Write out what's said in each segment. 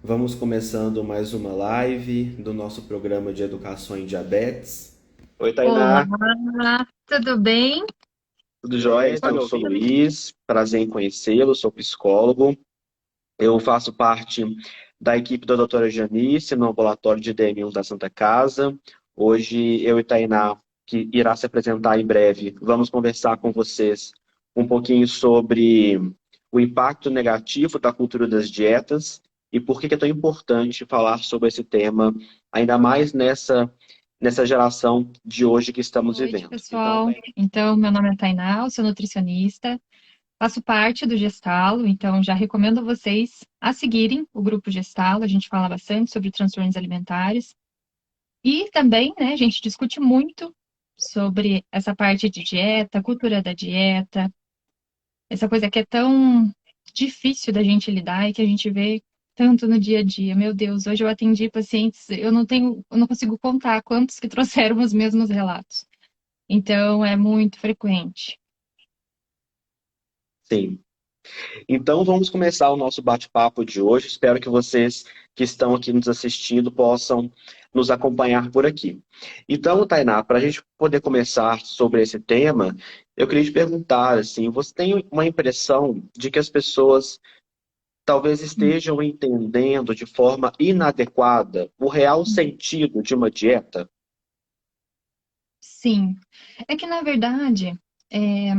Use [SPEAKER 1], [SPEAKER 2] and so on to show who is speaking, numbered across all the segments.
[SPEAKER 1] Vamos começando mais uma live do nosso programa de educação em diabetes. Oi,
[SPEAKER 2] Olá,
[SPEAKER 1] Tainá,
[SPEAKER 2] tudo bem?
[SPEAKER 1] tudo jóia?
[SPEAKER 2] Oi,
[SPEAKER 1] Eu sou o Luiz, prazer em conhecê-lo, sou psicólogo. Eu faço parte da equipe da doutora Janice no ambulatório de DM1 da Santa Casa. Hoje eu e Tainá, que irá se apresentar em breve, vamos conversar com vocês um pouquinho sobre o impacto negativo da cultura das dietas e por que é tão importante falar sobre esse tema, ainda mais nessa geração de hoje que estamos
[SPEAKER 2] Boa noite,
[SPEAKER 1] vivendo. Então,
[SPEAKER 2] pessoal. Então, meu nome é Tainá, eu sou nutricionista, faço parte do Gestalo, então já recomendo a vocês a seguirem o grupo Gestalo. A gente fala bastante sobre transtornos alimentares e também, né, a gente discute muito sobre essa parte de dieta, cultura da dieta, essa coisa que é tão difícil da gente lidar e que a gente vê tanto no dia a dia. Meu Deus, hoje eu atendi pacientes, eu não consigo contar quantos que trouxeram os mesmos relatos. Então, é muito frequente.
[SPEAKER 1] sim. Então, vamos começar o nosso bate-papo de hoje. Espero que vocês que estão aqui nos assistindo possam nos acompanhar por aqui. Então, Tainá, para a gente poder começar sobre esse tema, eu queria te perguntar, assim, você tem uma impressão de que as pessoas talvez estejam entendendo de forma inadequada o real sentido de uma dieta?
[SPEAKER 2] Sim. É que, na verdade, é,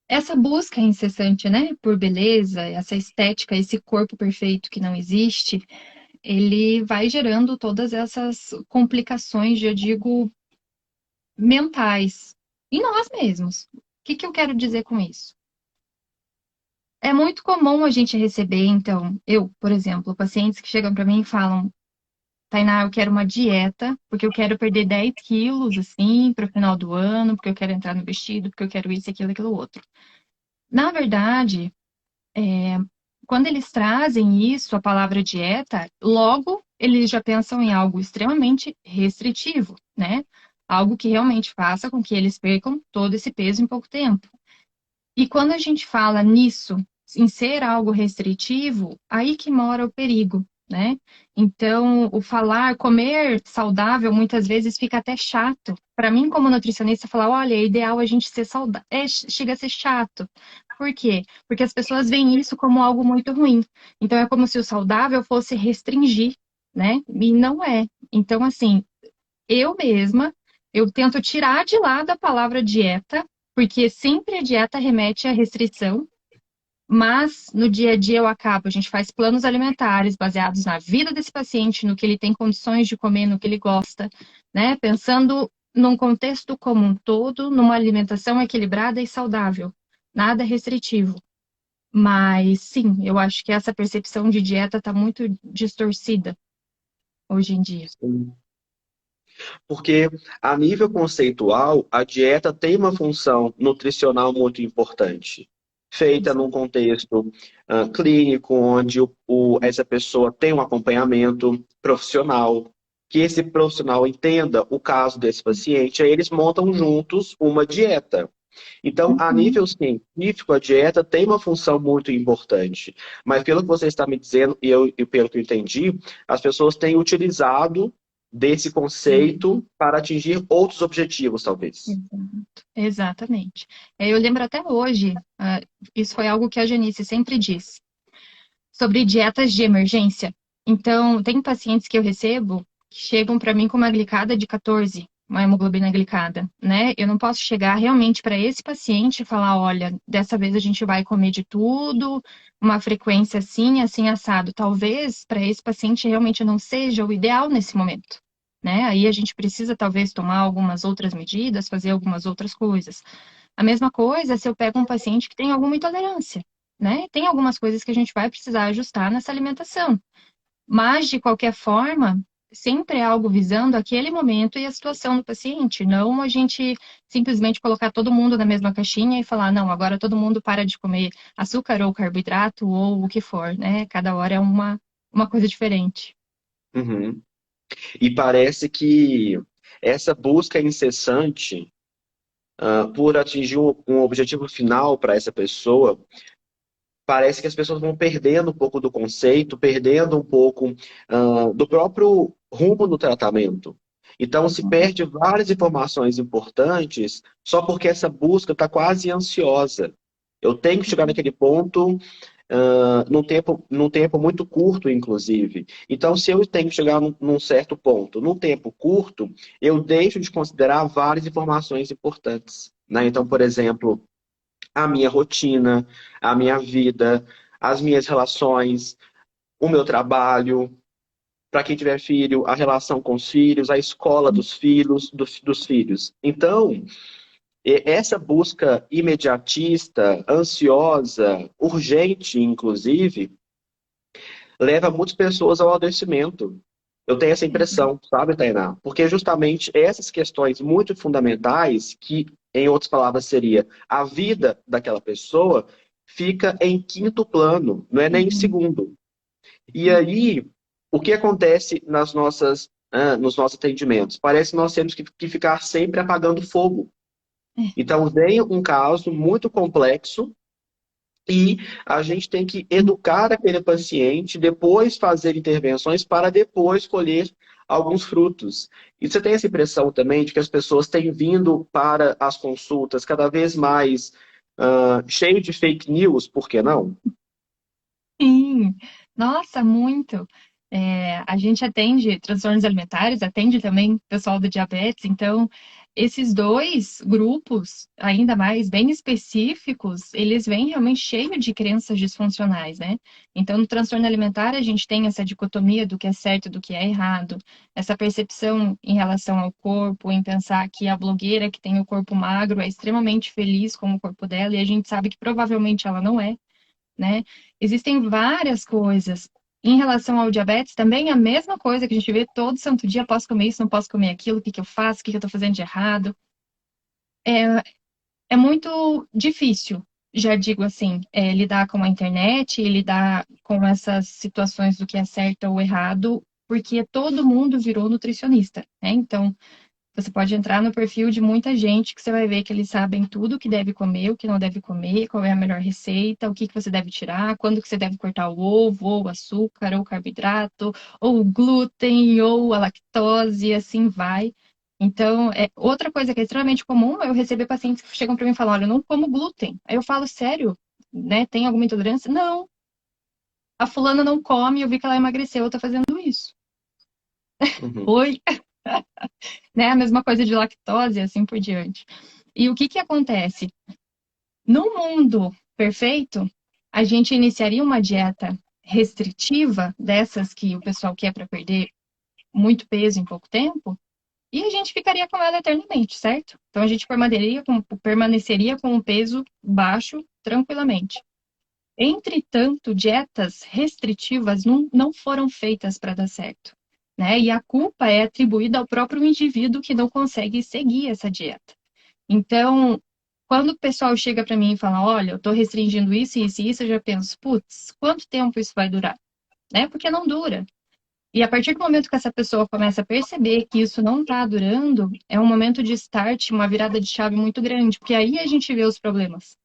[SPEAKER 2] essa busca incessante, né, por beleza, essa estética, esse corpo perfeito que não existe, ele vai gerando todas essas complicações, eu digo, mentais, em nós mesmos. O que que eu quero dizer com isso? É muito comum a gente receber, então, eu, por exemplo, pacientes que chegam para mim e falam: Tainá, eu quero uma dieta, porque eu quero perder 10 quilos, assim, para o final do ano, porque eu quero entrar no vestido, porque eu quero isso, aquilo, aquilo outro. Na verdade, quando eles trazem isso, a palavra dieta, logo eles já pensam em algo extremamente restritivo, né? Algo que realmente faça com que eles percam todo esse peso em pouco tempo. E quando a gente fala nisso, em ser algo restritivo, aí que mora o perigo, né? Então, o falar, comer saudável, muitas vezes fica até chato. Para mim, como nutricionista, falar, olha, é ideal a gente ser saudável, chega a ser chato. Por quê? Porque as pessoas veem isso como algo muito ruim. Então, é como se o saudável fosse restringir, né? E não é. Então, assim, eu mesma, eu tento tirar de lado a palavra dieta, porque sempre a dieta remete à restrição, mas no dia a dia eu acabo, a gente faz planos alimentares baseados na vida desse paciente, no que ele tem condições de comer, no que ele gosta, né? Pensando num contexto como um todo, numa alimentação equilibrada e saudável, nada restritivo. Mas sim, eu acho que essa percepção de dieta está muito distorcida hoje em dia.
[SPEAKER 1] Porque, a nível conceitual, a dieta tem uma função nutricional muito importante, feita num contexto clínico, onde essa pessoa tem um acompanhamento profissional, que esse profissional entenda o caso desse paciente, aí eles montam juntos uma dieta. Então, a
[SPEAKER 2] Uhum.
[SPEAKER 1] nível científico, a dieta tem uma função muito importante. Mas pelo que você está me dizendo, e pelo que eu entendi, as pessoas têm utilizado desse conceito para atingir outros objetivos, talvez.
[SPEAKER 2] Exato. Exatamente. Eu lembro até hoje, isso foi algo que a Janice sempre diz, sobre dietas de emergência. Então, tem pacientes que eu recebo que chegam para mim com uma glicada de 14, uma hemoglobina glicada, né? Eu não posso chegar realmente para esse paciente e falar, olha, dessa vez a gente vai comer de tudo, uma frequência assim, assim assado. Talvez para esse paciente realmente não seja o ideal nesse momento, né? Aí a gente precisa talvez tomar algumas outras medidas, fazer algumas outras coisas. A mesma coisa se eu pego um paciente que tem alguma intolerância, né? Tem algumas coisas que a gente vai precisar ajustar nessa alimentação. Mas, de qualquer forma, sempre é algo visando aquele momento e a situação do paciente, não a gente simplesmente colocar todo mundo na mesma caixinha e falar, não, agora todo mundo para de comer açúcar ou carboidrato ou o que for, né? Cada hora é uma coisa diferente.
[SPEAKER 1] Uhum. E parece que essa busca incessante por atingir um objetivo final para essa pessoa parece que as pessoas vão perdendo um pouco do conceito, perdendo um pouco do próprio rumo do tratamento. Então, se perde várias informações importantes só porque essa busca está quase ansiosa. Eu tenho que chegar naquele ponto, num tempo muito curto, inclusive. Então, se eu tenho que chegar num certo ponto, num tempo curto, eu deixo de considerar várias informações importantes, né? Então, por exemplo, a minha rotina, a minha vida, as minhas relações, o meu trabalho, para quem tiver filho, a relação com os filhos, a escola dos filhos, dos filhos. Então, essa busca imediatista, ansiosa, urgente, inclusive, leva muitas pessoas ao adoecimento. Eu tenho essa impressão, sabe, Tainá? Porque justamente essas questões muito fundamentais, que, em outras palavras, seria a vida daquela pessoa, fica em quinto plano, não é nem em
[SPEAKER 2] Uhum.
[SPEAKER 1] segundo. E aí, o que acontece nos nossos atendimentos? Parece que nós temos que ficar sempre apagando fogo. Então, vem um caso muito complexo e a gente tem que educar aquele paciente, depois fazer intervenções para depois colher alguns frutos. E você tem essa impressão também de que as pessoas têm vindo para as consultas cada vez mais cheio de fake news, por que não?
[SPEAKER 2] Sim, nossa, muito. A gente atende transtornos alimentares, atende também pessoal do diabetes, então esses dois grupos, ainda mais bem específicos, eles vêm realmente cheios de crenças disfuncionais, né? Então, no transtorno alimentar, a gente tem essa dicotomia do que é certo e do que é errado, essa percepção em relação ao corpo, em pensar que a blogueira que tem o corpo magro é extremamente feliz com o corpo dela, e a gente sabe que provavelmente ela não é, né? Existem várias coisas. Em relação ao diabetes, também a mesma coisa que a gente vê todo santo dia, posso comer isso, não posso comer aquilo, o que que eu faço, o que que eu estou fazendo de errado. É muito difícil, já digo assim, lidar com a internet e lidar com essas situações do que é certo ou errado, porque todo mundo virou nutricionista, né? Então, você pode entrar no perfil de muita gente que você vai ver que eles sabem tudo o que deve comer, o que não deve comer, qual é a melhor receita, o que que você deve tirar, quando que você deve cortar o ovo, ou o açúcar, ou o carboidrato, ou o glúten, ou a lactose, e assim vai. Então, outra coisa que é extremamente comum é eu receber pacientes que chegam para mim e falam, olha, eu não como glúten. Aí eu falo, sério? Né? Tem alguma intolerância? Não. A fulana não come, eu vi que ela emagreceu, eu tô fazendo isso.
[SPEAKER 1] Uhum.
[SPEAKER 2] Oi? Né? A mesma coisa de lactose e assim por diante. E o que que acontece? No mundo perfeito, a gente iniciaria uma dieta restritiva, dessas que o pessoal quer para perder muito peso em pouco tempo, e a gente ficaria com ela eternamente, certo? Então a gente permaneceria com um peso baixo tranquilamente. Entretanto, dietas restritivas não foram feitas para dar certo, né? E a culpa é atribuída ao próprio indivíduo que não consegue seguir essa dieta. Então, quando o pessoal chega para mim e fala, olha, eu estou restringindo isso, isso e isso, eu já penso, putz, quanto tempo isso vai durar? Né? Porque não dura. E a partir do momento que essa pessoa começa a perceber que isso não está durando, é um momento de start, uma virada de chave muito grande, porque aí a gente vê os problemas.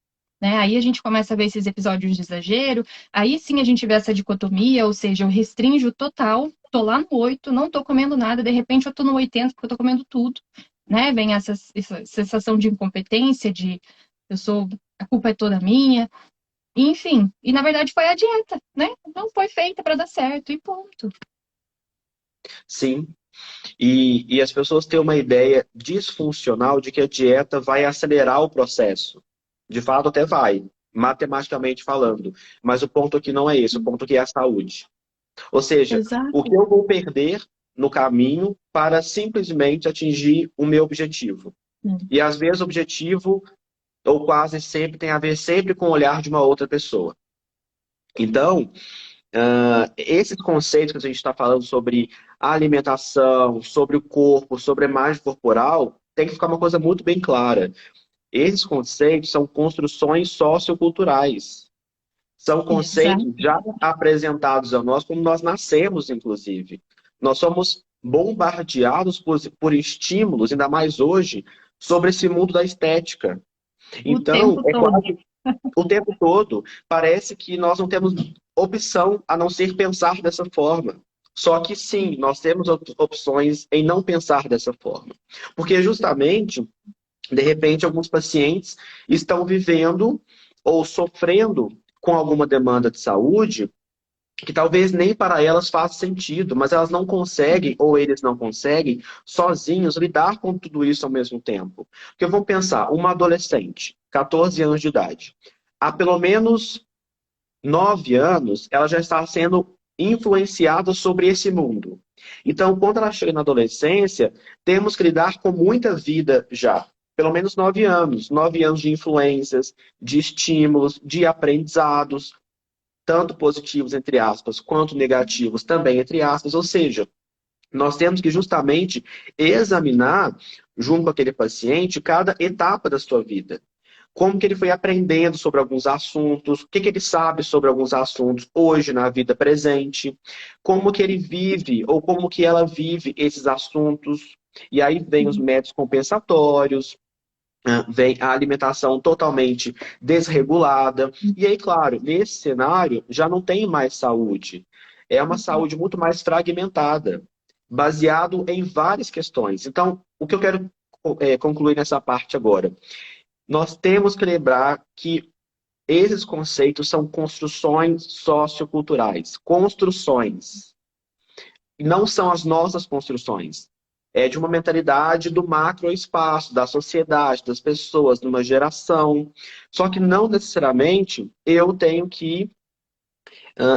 [SPEAKER 2] Né? Aí a gente começa a ver esses episódios de exagero, aí sim a gente vê essa dicotomia, ou seja, eu restringo total, tô lá no 8, não tô comendo nada, de repente eu tô no 80 porque eu tô comendo tudo, né? Vem essa sensação de incompetência, de eu sou, a culpa é toda minha, enfim, e na verdade foi a dieta, né? Não foi feita para dar certo e ponto.
[SPEAKER 1] Sim. E as pessoas têm uma ideia disfuncional de que a dieta vai acelerar o processo. De fato, até vai, matematicamente falando. Mas o ponto aqui não é esse, o ponto aqui é a saúde. Ou seja, o que
[SPEAKER 2] Exato.
[SPEAKER 1] eu vou perder no caminho para simplesmente atingir o meu objetivo. E às vezes o objetivo, ou quase sempre, tem a ver sempre com o olhar de uma outra pessoa. Então, esses conceitos que a gente está falando sobre a alimentação, sobre o corpo, sobre a imagem corporal, tem que ficar uma coisa muito bem clara. Esses conceitos são construções socioculturais. São conceitos
[SPEAKER 2] Exato.
[SPEAKER 1] já apresentados a nós como nós nascemos, inclusive. Nós somos bombardeados por estímulos, ainda mais hoje, sobre esse mundo da estética.
[SPEAKER 2] O
[SPEAKER 1] Então,
[SPEAKER 2] tempo todo.
[SPEAKER 1] O tempo todo, parece que nós não temos opção a não ser pensar dessa forma. Só que sim, nós temos opções em não pensar dessa forma. Porque justamente, de repente, alguns pacientes estão vivendo ou sofrendo com alguma demanda de saúde que talvez nem para elas faça sentido, mas elas não conseguem, ou eles não conseguem, sozinhos, lidar com tudo isso ao mesmo tempo. Porque vamos pensar, uma adolescente, 14 anos de idade, há pelo menos 9 anos, ela já está sendo influenciada sobre esse mundo. Então, quando ela chega na adolescência, temos que lidar com muita vida já. Pelo menos 9 anos. 9 anos de influências, de estímulos, de aprendizados, tanto positivos, entre aspas, quanto negativos também, entre aspas. Ou seja, nós temos que justamente examinar, junto com aquele paciente, cada etapa da sua vida. Como que ele foi aprendendo sobre alguns assuntos, o que que ele sabe sobre alguns assuntos hoje na vida presente, como que ele vive ou como que ela vive esses assuntos. E aí vem os métodos compensatórios, vem a alimentação totalmente desregulada. E aí, claro, nesse cenário já não tem mais saúde. É uma saúde muito mais fragmentada, baseado em várias questões. Então, o que eu quero concluir nessa parte agora? Nós temos que lembrar que esses conceitos são construções socioculturais, construções, e não são as nossas construções. É de uma mentalidade do macroespaço, da sociedade, das pessoas, de uma geração. Só que não necessariamente eu tenho que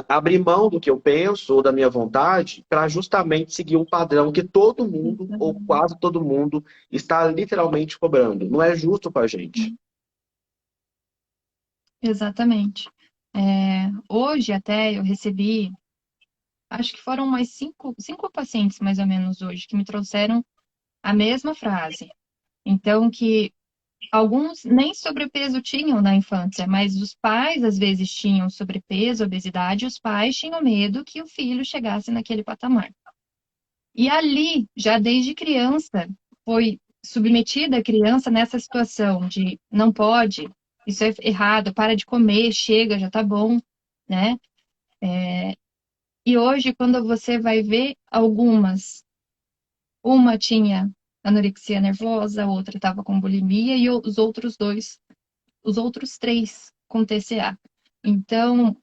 [SPEAKER 1] abrir mão do que eu penso ou da minha vontade para justamente seguir um padrão que todo mundo, ou quase todo mundo, está literalmente cobrando. Não é justo para a gente.
[SPEAKER 2] Exatamente. Hoje até eu recebi, acho que foram mais cinco pacientes mais ou menos hoje, que me trouxeram a mesma frase. Então, que alguns nem sobrepeso tinham na infância, mas os pais às vezes tinham sobrepeso, obesidade, e os pais tinham medo que o filho chegasse naquele patamar. E ali, já desde criança, foi submetida a criança nessa situação de não pode, isso é errado, para de comer, chega, já tá bom, né? E hoje, quando você vai ver algumas, uma tinha anorexia nervosa, a outra estava com bulimia e os outros dois, os outros três com TCA. Então,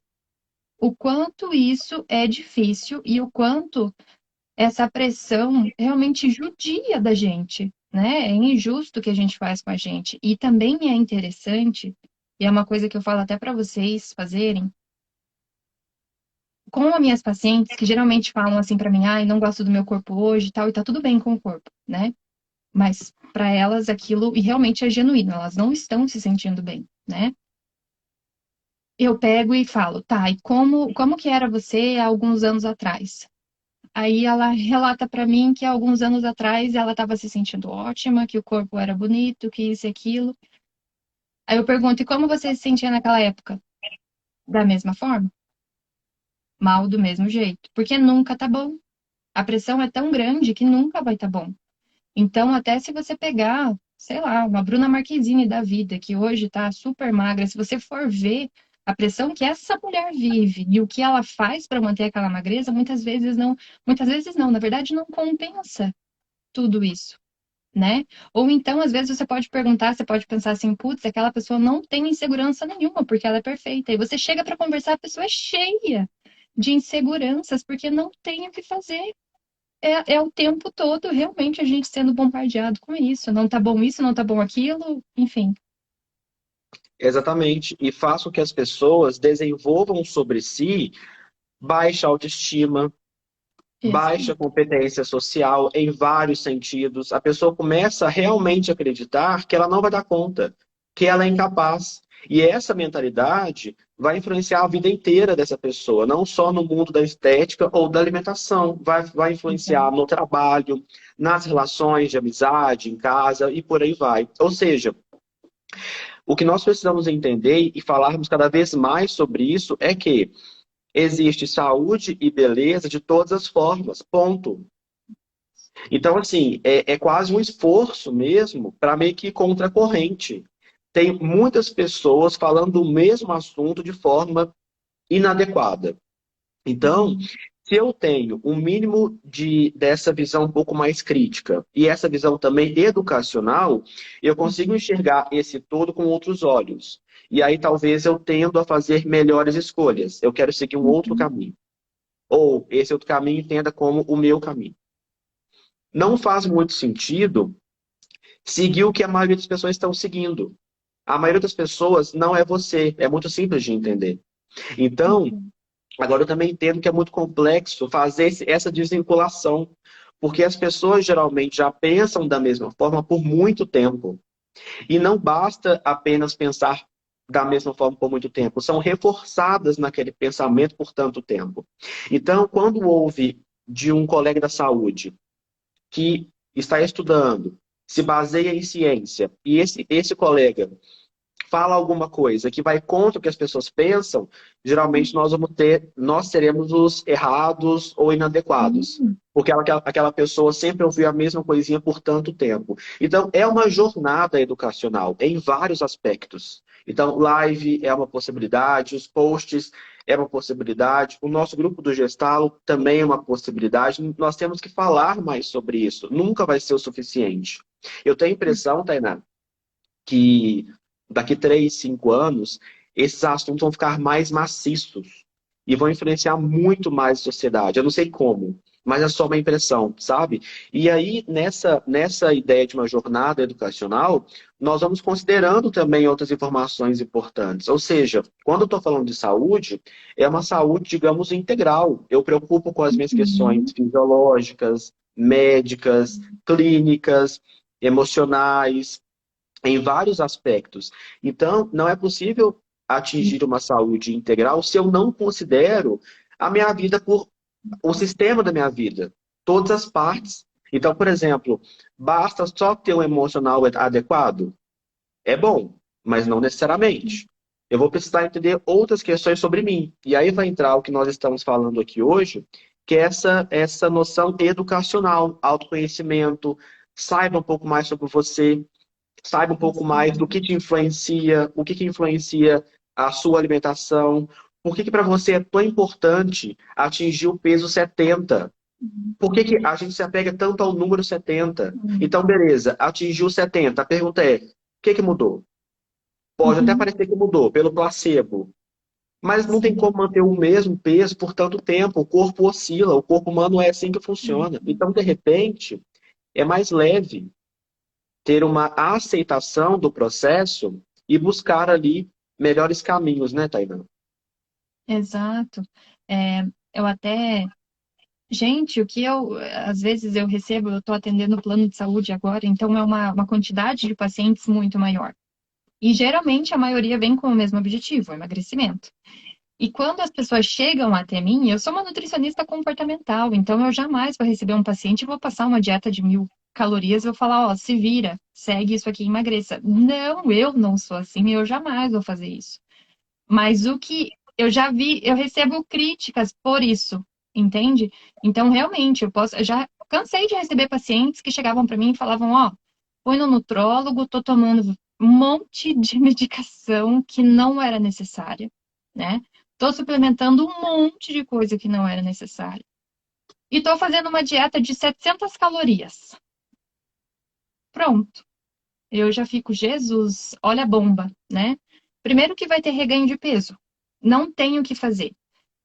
[SPEAKER 2] o quanto isso é difícil e o quanto essa pressão realmente judia da gente, né? É injusto o que a gente faz com a gente. E também é interessante, e é uma coisa que eu falo até para vocês fazerem, com as minhas pacientes, que geralmente falam assim para mim, ai, não gosto do meu corpo hoje e tal, e tá tudo bem com o corpo, né? Mas para elas aquilo, e realmente é genuíno, elas não estão se sentindo bem, né? Eu pego e falo, tá, e como que era você há alguns anos atrás? Aí ela relata para mim que há alguns anos atrás ela estava se sentindo ótima, que o corpo era bonito, que isso e aquilo. Aí eu pergunto, e como você se sentia naquela época? Da mesma forma? Mal do mesmo jeito. Porque nunca tá bom. A pressão é tão grande que nunca vai tá bom. Então, até se você pegar, sei lá, uma Bruna Marquezine da vida, que hoje tá super magra, se você for ver a pressão que essa mulher vive e o que ela faz para manter aquela magreza, muitas vezes não, na verdade não compensa tudo isso, né? Ou então, às vezes, você pode perguntar, você pode pensar assim, putz, aquela pessoa não tem insegurança nenhuma, porque ela é perfeita. E você chega para conversar, a pessoa é cheia de inseguranças, porque não tem o que fazer. É o tempo todo realmente a gente sendo bombardeado com isso. Não tá bom isso, não tá bom aquilo, enfim.
[SPEAKER 1] Exatamente. E façam que as pessoas desenvolvam sobre si baixa autoestima, baixa
[SPEAKER 2] Exato.
[SPEAKER 1] competência social em vários sentidos. A pessoa começa a realmente acreditar que ela não vai dar conta, que ela é incapaz. E essa mentalidade vai influenciar a vida inteira dessa pessoa, não só no mundo da estética ou da alimentação, vai influenciar no trabalho, nas relações de amizade, em casa e por aí vai. Ou seja, o que nós precisamos entender e falarmos cada vez mais sobre isso é que existe saúde e beleza de todas as formas, ponto. Então, assim, é quase um esforço mesmo para meio que contracorrente. tem muitas pessoas falando do mesmo assunto de forma inadequada. Então,
[SPEAKER 2] Uhum.
[SPEAKER 1] se eu tenho um mínimo dessa visão um pouco mais crítica e essa visão também educacional, eu consigo
[SPEAKER 2] Uhum.
[SPEAKER 1] enxergar esse todo com outros olhos. E aí talvez eu tendo a fazer melhores escolhas. Eu quero seguir um outro
[SPEAKER 2] Uhum.
[SPEAKER 1] caminho. Ou esse outro caminho entenda como o meu caminho. Não faz muito sentido seguir o que a maioria das pessoas estão seguindo. A maioria das pessoas não é você. É muito simples de entender. Então,
[SPEAKER 2] Uhum.
[SPEAKER 1] agora eu também entendo que é muito complexo fazer essa desvinculação, porque as pessoas geralmente já pensam da mesma forma por muito tempo. E não basta apenas pensar da mesma forma por muito tempo, são reforçadas naquele pensamento por tanto tempo. Então, quando houve de um colega da saúde que está estudando, se baseia em ciência, e esse colega fala alguma coisa que vai contra o que as pessoas pensam, geralmente nós seremos os errados ou inadequados.
[SPEAKER 2] Uhum.
[SPEAKER 1] Porque aquela pessoa sempre ouviu a mesma coisinha por tanto tempo. Então, é uma jornada educacional em vários aspectos. Então, live é uma possibilidade, os posts é uma possibilidade, o nosso grupo do Gestalo também é uma possibilidade. Nós temos que falar mais sobre isso. Nunca vai ser o suficiente. Eu tenho a impressão, Tainá, que daqui 3, 5 anos, esses assuntos vão ficar mais maciços e vão influenciar muito mais a sociedade. Eu não sei como, mas é só uma impressão, sabe? E aí, nessa ideia de uma jornada educacional, nós vamos considerando também outras informações importantes. Ou seja, quando eu estou falando de saúde, é uma saúde, digamos, integral. Eu preocupo com as minhas questões
[SPEAKER 2] Uhum.
[SPEAKER 1] fisiológicas, médicas, clínicas, emocionais, em vários aspectos. Então, não é possível atingir uma saúde integral se eu não considero a minha vida por o sistema da minha vida, todas as partes. Então, por exemplo, basta só ter um emocional adequado? É bom, mas não necessariamente. Eu vou precisar entender outras questões sobre mim. E aí vai entrar o que nós estamos falando aqui hoje, que é essa noção educacional, autoconhecimento, saiba um pouco mais sobre você, saiba um pouco mais do que te influencia, o que que influencia a sua alimentação, por que que para você é tão importante atingir o peso 70? Por que que a gente se apega tanto ao número 70?
[SPEAKER 2] Uhum.
[SPEAKER 1] Então, beleza, atingiu 70. A pergunta é, o que que mudou? Pode até
[SPEAKER 2] Uhum.
[SPEAKER 1] parecer que mudou, pelo placebo, mas não tem como
[SPEAKER 2] Sim.
[SPEAKER 1] manter o mesmo peso por tanto tempo. O corpo oscila, o corpo humano é assim que funciona.
[SPEAKER 2] Uhum.
[SPEAKER 1] Então, de repente, é mais leve ter uma aceitação do processo e buscar ali melhores caminhos, né, Tainá?
[SPEAKER 2] Exato. É, eu até. Gente, o que às vezes eu recebo, eu estou atendendo o plano de saúde agora, então é uma quantidade de pacientes muito maior. E geralmente a maioria vem com o mesmo objetivo, emagrecimento. E quando as pessoas chegam até mim, eu sou uma nutricionista comportamental, então eu jamais vou receber um paciente e vou passar uma dieta de 1.000 calorias e vou falar, ó, se vira, segue isso aqui e emagreça. Não, eu não sou assim, eu jamais vou fazer isso. Mas o que eu já vi, eu recebo críticas por isso, entende? Então, realmente, eu já cansei de receber pacientes que chegavam para mim e falavam, ó, fui no nutrólogo, tô tomando um monte de medicação que não era necessária, né? Tô suplementando um monte de coisa que não era necessária. E tô fazendo uma dieta de 700 calorias. Pronto. Eu já fico, Jesus, olha a bomba, né? Primeiro que vai ter reganho de peso. Não tem o que fazer.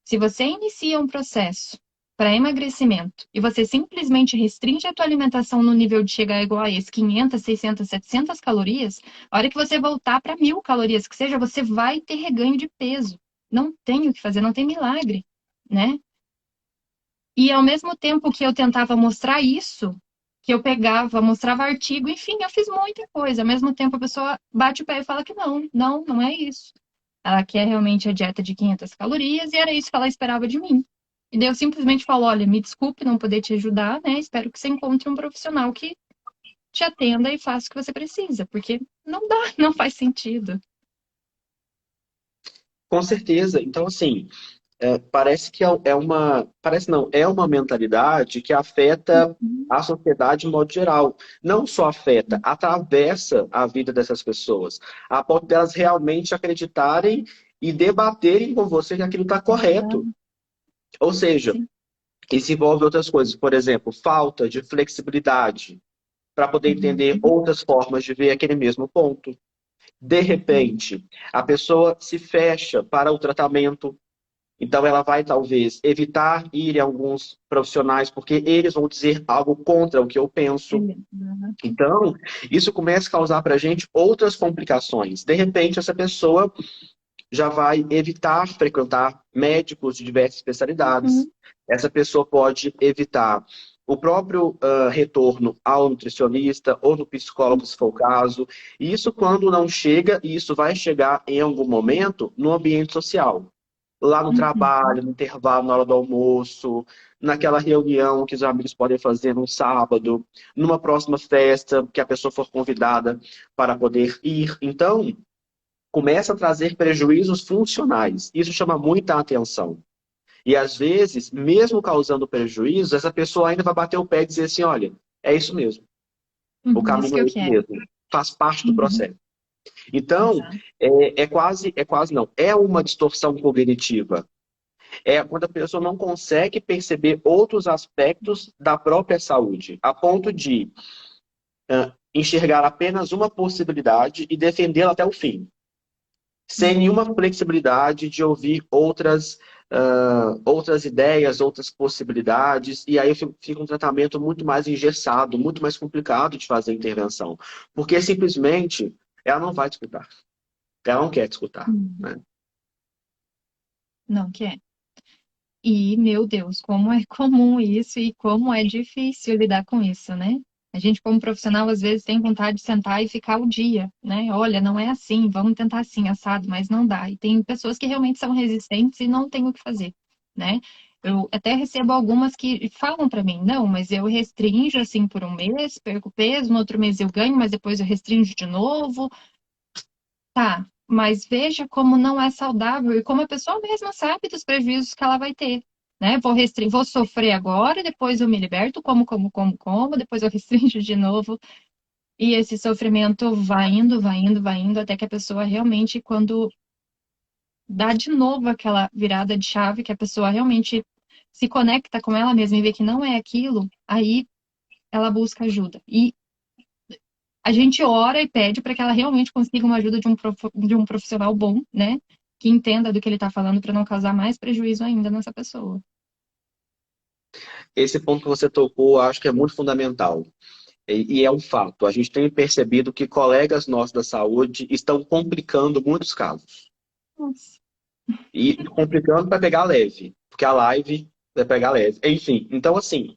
[SPEAKER 2] Se você inicia um processo para emagrecimento e você simplesmente restringe a tua alimentação no nível de chegar igual a esse, 500, 600, 700 calorias, a hora que você voltar para 1.000 calorias, que seja, você vai ter reganho de peso. Não tem o que fazer, não tem milagre, né? E ao mesmo tempo que eu tentava mostrar isso, que eu pegava, mostrava artigo, enfim, eu fiz muita coisa. Ao mesmo tempo a pessoa bate o pé e fala que não, não, não é isso. Ela quer realmente a dieta de 500 calorias e era isso que ela esperava de mim. E daí eu simplesmente falo, olha, me desculpe não poder te ajudar, né? Espero que você encontre um profissional que te atenda e faça o que você precisa, porque não dá, não faz sentido.
[SPEAKER 1] Com certeza. Então, assim, parece que é uma. Parece não, é uma mentalidade que afeta
[SPEAKER 2] Uhum.
[SPEAKER 1] a sociedade de modo geral. Não só afeta, atravessa a vida dessas pessoas, a ponto delas realmente acreditarem e debaterem com você que aquilo está correto.
[SPEAKER 2] Exato.
[SPEAKER 1] Ou seja,
[SPEAKER 2] Sim.
[SPEAKER 1] isso envolve outras coisas, por exemplo, falta de flexibilidade para poder entender
[SPEAKER 2] Uhum.
[SPEAKER 1] outras formas de ver aquele mesmo ponto. De repente, a pessoa se fecha para o tratamento, então ela vai talvez evitar ir em alguns profissionais porque eles vão dizer algo contra o que eu penso.
[SPEAKER 2] Exato.
[SPEAKER 1] Então, isso começa a causar para a gente outras complicações. De repente, essa pessoa já vai evitar frequentar médicos de diversas especialidades.
[SPEAKER 2] Uhum.
[SPEAKER 1] Essa pessoa pode evitar o próprio retorno ao nutricionista ou no psicólogo, se for o caso. E isso quando não chega, e isso vai chegar em algum momento no ambiente social. Lá no trabalho,
[SPEAKER 2] Uhum.
[SPEAKER 1] no intervalo, na hora do almoço, naquela reunião que os amigos podem fazer num sábado, numa próxima festa que a pessoa for convidada para poder ir. Então, começa a trazer prejuízos funcionais. Isso chama muita atenção. E às vezes, mesmo causando prejuízo, essa pessoa ainda vai bater o pé e dizer assim: olha, é isso mesmo, o
[SPEAKER 2] Isso
[SPEAKER 1] caminho
[SPEAKER 2] que
[SPEAKER 1] é
[SPEAKER 2] eu
[SPEAKER 1] esse
[SPEAKER 2] quero.
[SPEAKER 1] mesmo, faz parte do
[SPEAKER 2] Uhum.
[SPEAKER 1] processo. Então,
[SPEAKER 2] Exato.
[SPEAKER 1] é quase não, é uma distorção cognitiva. É quando a pessoa não consegue perceber outros aspectos da própria saúde, a ponto de enxergar apenas uma possibilidade e defendê-la até o fim, sem
[SPEAKER 2] Uhum.
[SPEAKER 1] nenhuma flexibilidade de ouvir outras ideias, outras possibilidades, e aí fica um tratamento muito mais engessado, muito mais complicado de fazer a intervenção, porque simplesmente ela não vai te escutar, ela não quer te escutar,
[SPEAKER 2] Uhum.
[SPEAKER 1] né?
[SPEAKER 2] Não quer. E, meu Deus, como é comum isso e como é difícil lidar com isso, né? A gente, como profissional, às vezes tem vontade de sentar e ficar o dia, né? Olha, não é assim, vamos tentar assim, assado, mas não dá. E tem pessoas que realmente são resistentes e não têm o que fazer, né? Eu até recebo algumas que falam para mim, não, mas eu restringo assim por um mês, perco peso, no outro mês eu ganho, mas depois eu restringo de novo. Tá, mas veja como não é saudável e como a pessoa mesma sabe dos prejuízos que ela vai ter, né? Vou sofrer agora, depois eu me liberto, como, depois eu restringo de novo. E esse sofrimento vai indo, vai indo, vai indo, até que a pessoa realmente, quando dá de novo aquela virada de chave, que a pessoa realmente se conecta com ela mesma e vê que não é aquilo, aí ela busca ajuda. E a gente ora e pede para que ela realmente consiga uma ajuda de um profissional bom, né? Que entenda do que ele está falando para não causar mais prejuízo ainda nessa pessoa.
[SPEAKER 1] Esse ponto que você tocou, eu acho que é muito fundamental. E é um fato. A gente tem percebido que colegas nossos da saúde estão complicando muitos casos.
[SPEAKER 2] Nossa.
[SPEAKER 1] E complicando para pegar leve, porque a live vai pegar leve. Enfim, então assim,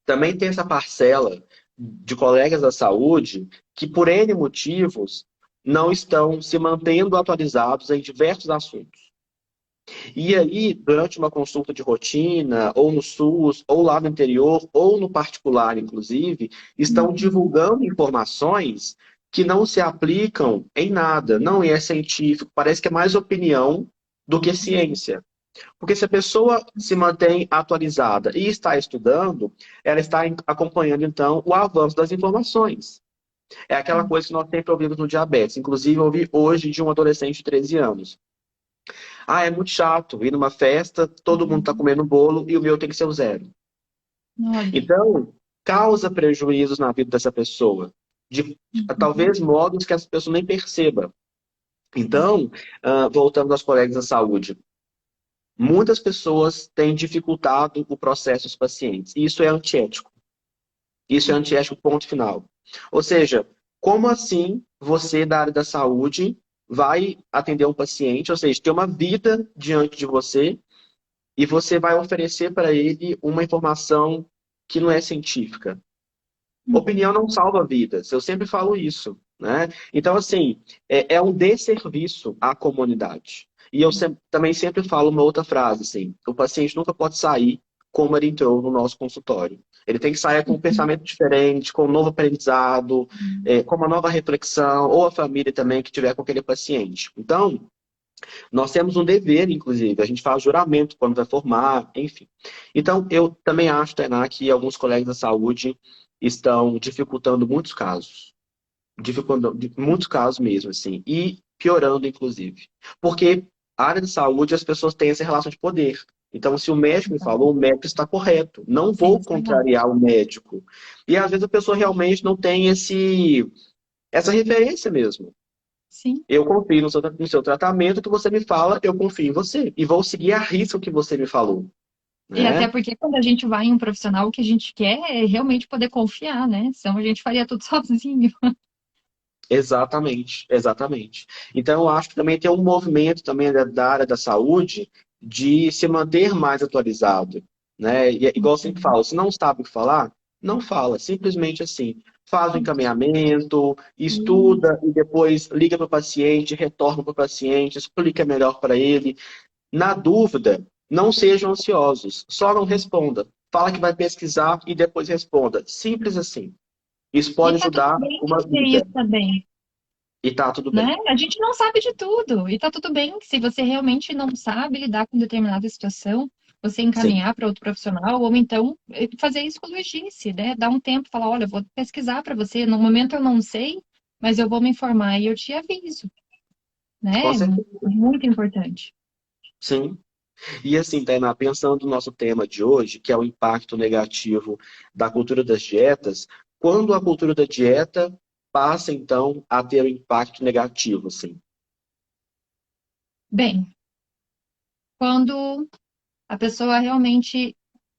[SPEAKER 1] também tem essa parcela de colegas da saúde que, por N motivos, não estão se mantendo atualizados em diversos assuntos. E aí, durante uma consulta de rotina, ou no SUS, ou lá no interior, ou no particular, inclusive, estão
[SPEAKER 2] Uhum.
[SPEAKER 1] divulgando informações que não se aplicam em nada, não é científico, parece que é mais opinião do que ciência. Porque se a pessoa se mantém atualizada e está estudando, ela está acompanhando, então, o avanço das informações. É aquela coisa que nós sempre ouvimos no diabetes. Inclusive, eu ouvi hoje de um adolescente de 13 anos. Ah, é muito chato ir numa festa, todo mundo está
[SPEAKER 2] Uhum.
[SPEAKER 1] comendo bolo e o meu tem que ser o zero.
[SPEAKER 2] Olha.
[SPEAKER 1] Então, causa prejuízos na vida dessa pessoa, de
[SPEAKER 2] Uhum.
[SPEAKER 1] talvez modos que essa pessoa nem perceba. Então, voltando aos colegas da saúde, muitas pessoas têm dificultado o processo dos pacientes. E isso é antiético. Isso é antiético, ponto final. Ou seja, como assim você, da área da saúde, vai atender um paciente, ou seja, tem uma vida diante de você, e você vai oferecer para ele uma informação que não é científica? Opinião não
[SPEAKER 2] Uhum.
[SPEAKER 1] salva vidas, eu sempre falo isso, né? Então, assim, é um desserviço à comunidade. E eu também sempre falo uma outra frase, assim, o paciente nunca pode sair como ele entrou no nosso consultório. Ele tem que sair com um
[SPEAKER 2] Uhum.
[SPEAKER 1] pensamento diferente, com um novo aprendizado, com uma nova reflexão, ou a família também que tiver com aquele paciente. Então, Nós temos um dever, inclusive, a gente faz juramento quando vai formar, enfim. Então, eu também acho, Tainá, que alguns colegas da saúde estão dificultando muitos casos. Dificultando muitos casos mesmo, assim. E piorando, inclusive. Porque a área de saúde, as pessoas têm essa relação de poder. Então, se o médico me falou, o médico está correto. Não
[SPEAKER 2] É
[SPEAKER 1] vou
[SPEAKER 2] isso, verdade.
[SPEAKER 1] contrariar o médico. E às vezes a pessoa realmente não tem essa referência mesmo.
[SPEAKER 2] Sim.
[SPEAKER 1] Eu confio no seu tratamento, que você me fala, eu confio em você. E vou seguir a risca o que você me falou,
[SPEAKER 2] E até
[SPEAKER 1] né?
[SPEAKER 2] porque quando a gente vai em um profissional, o que a gente quer é realmente poder confiar, né? Senão a gente faria tudo sozinho.
[SPEAKER 1] Exatamente, exatamente. Então, eu acho que também tem um movimento também da área da saúde de se manter mais atualizado, né? E é igual eu sempre
[SPEAKER 2] Uhum.
[SPEAKER 1] falo, se não sabe o que falar, não fala, simplesmente assim. Faz o encaminhamento, estuda e depois liga para o paciente, retorna para o paciente, explica melhor para ele. Na dúvida, não sejam ansiosos, só não responda. Fala que vai pesquisar e depois responda. Simples assim. Isso
[SPEAKER 2] E
[SPEAKER 1] pode
[SPEAKER 2] tá tudo
[SPEAKER 1] ajudar
[SPEAKER 2] bem
[SPEAKER 1] uma
[SPEAKER 2] dizer
[SPEAKER 1] vida
[SPEAKER 2] isso também,
[SPEAKER 1] e tá tudo
[SPEAKER 2] né?
[SPEAKER 1] bem.
[SPEAKER 2] A gente não sabe de tudo. E tá tudo bem se você realmente não sabe lidar com determinada situação, você
[SPEAKER 1] Sim,
[SPEAKER 2] encaminhar para outro profissional, ou então fazer isso que o Luiz disse, né? Dar um tempo, falar, olha, eu vou pesquisar para você. No momento eu não sei, mas eu vou me informar e eu te aviso,
[SPEAKER 1] com
[SPEAKER 2] né?
[SPEAKER 1] certeza.
[SPEAKER 2] Muito importante.
[SPEAKER 1] Sim. E assim, Tainá, pensando no nosso tema de hoje, que é o impacto negativo da cultura das dietas, quando a cultura da dieta passa, então, a ter um impacto negativo, assim?
[SPEAKER 2] Bem, quando a pessoa realmente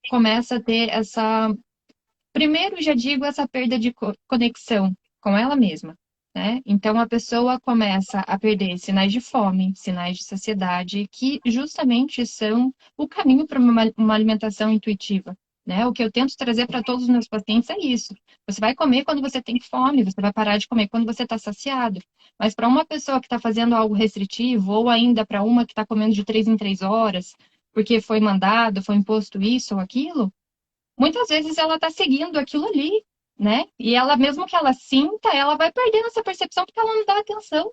[SPEAKER 2] começa a ter essa. Primeiro, já digo, essa perda de conexão com ela mesma, né? Então, a pessoa começa a perder sinais de fome, sinais de saciedade, que justamente são o caminho para uma alimentação intuitiva, né? O que eu tento trazer para todos os meus pacientes é isso. Você vai comer quando você tem fome, você vai parar de comer quando você está saciado. Mas para uma pessoa que está fazendo algo restritivo, ou ainda para uma que está comendo de 3 em 3 horas, porque foi mandado, foi imposto isso ou aquilo, muitas vezes ela está seguindo aquilo ali, né? E ela, mesmo que ela sinta, ela vai perdendo essa percepção porque ela não dá atenção,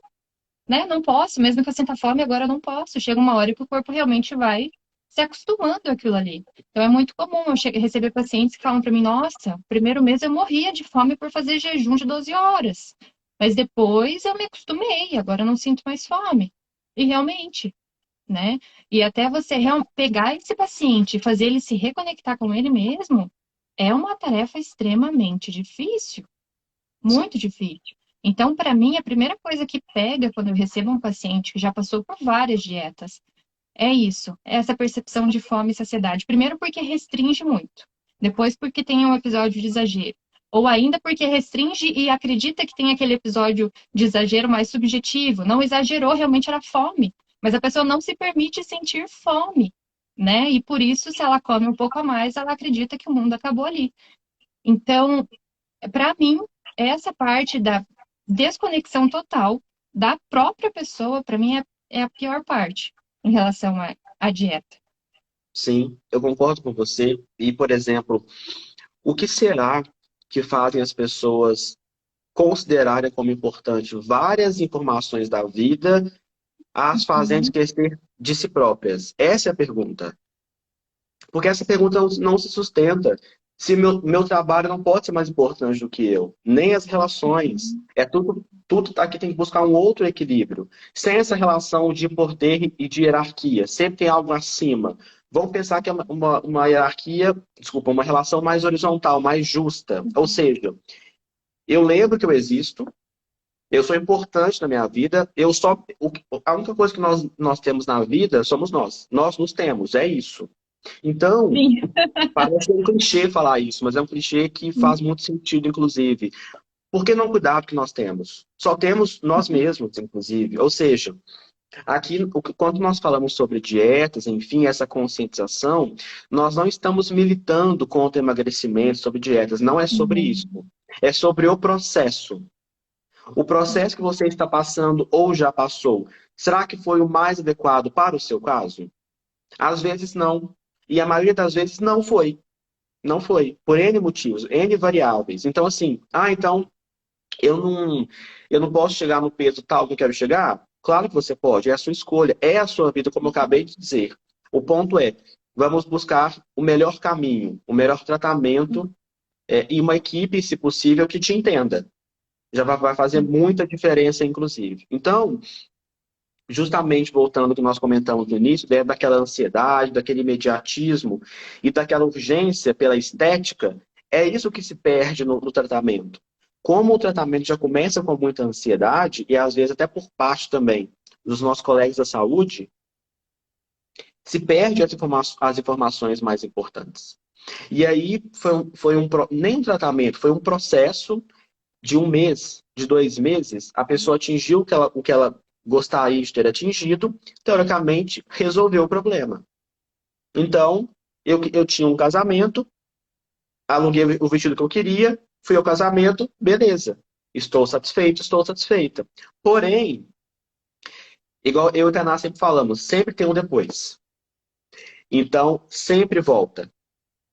[SPEAKER 2] né? Não posso, mesmo que eu sinta fome, agora eu não posso. Chega uma hora que o corpo realmente vai se acostumando àquilo ali. Então é muito comum eu receber pacientes que falam para mim: nossa, primeiro mês eu morria de fome por fazer jejum de 12 horas, mas depois eu me acostumei, agora eu não sinto mais fome. E realmente, né? E até você pegar esse paciente e fazer ele se reconectar com ele mesmo é uma tarefa extremamente difícil,
[SPEAKER 1] Sim.
[SPEAKER 2] muito difícil. Então, para mim, a primeira coisa que pega quando eu recebo um paciente que já passou por várias dietas é isso, é essa percepção de fome e saciedade. Primeiro, porque restringe muito. Depois, porque tem um episódio de exagero. Ou ainda porque restringe e acredita que tem aquele episódio de exagero mais subjetivo. Não exagerou, realmente era fome. Mas a pessoa não se permite sentir fome, né? E por isso, se ela come um pouco a mais, ela acredita que o mundo acabou ali. Então, para mim, essa parte da desconexão total da própria pessoa, para mim, é a pior parte em relação à dieta.
[SPEAKER 1] Sim, eu concordo com você. E, por exemplo, o que será que fazem as pessoas considerarem como importante várias informações da vida, as fazendo
[SPEAKER 2] Uhum.
[SPEAKER 1] esquecer de si próprias? Essa é a pergunta. Porque essa pergunta não se sustenta. Se meu trabalho não pode ser mais importante do que eu, nem as relações. É tudo aqui tem que buscar um outro equilíbrio. Sem essa relação de poder e de hierarquia, sempre tem algo acima. Vamos pensar que é uma hierarquia, desculpa, uma relação mais horizontal, mais justa. Ou seja, eu lembro que eu existo, eu sou importante na minha vida, a única coisa que nós temos na vida somos nós. Nós nos temos, é isso. Então,
[SPEAKER 2] Sim.
[SPEAKER 1] parece um clichê falar isso, mas é um clichê que faz muito sentido, inclusive. Por que não cuidar do que nós temos? Só temos nós mesmos, inclusive. Ou seja, aqui, quando nós falamos sobre dietas, enfim, essa conscientização, nós não estamos militando contra emagrecimento, sobre dietas. Não é sobre isso.
[SPEAKER 2] Uhum.
[SPEAKER 1] É sobre o processo. O processo que você está passando ou já passou, será que foi o mais adequado para o seu caso? Às vezes não. E a maioria das vezes não foi. Não foi, por N motivos, N variáveis. Então, assim, então eu não posso chegar no peso tal que eu quero chegar? Claro que você pode, é a sua escolha, é a sua vida, como eu acabei de dizer. O ponto é, vamos buscar o melhor caminho, o melhor tratamento, e uma equipe, se possível, que te entenda. Já vai fazer muita diferença, inclusive. Então, justamente voltando ao que nós comentamos no início, dentro daquela ansiedade, daquele imediatismo e daquela urgência pela estética, é isso que se perde no tratamento. Como o tratamento já começa com muita ansiedade, e às vezes até por parte também dos nossos colegas da saúde, se perde as informações mais importantes. E aí nem um tratamento, foi um processo de um mês, de 2 meses, a pessoa atingiu o que ela gostaria de ter atingido, teoricamente, resolveu o problema. Então, eu tinha um casamento, aluguei o vestido que eu queria, fui ao casamento, beleza. Estou satisfeito, estou satisfeita. Porém, igual eu e a Tainá sempre falamos, sempre tem um depois. Então, sempre volta.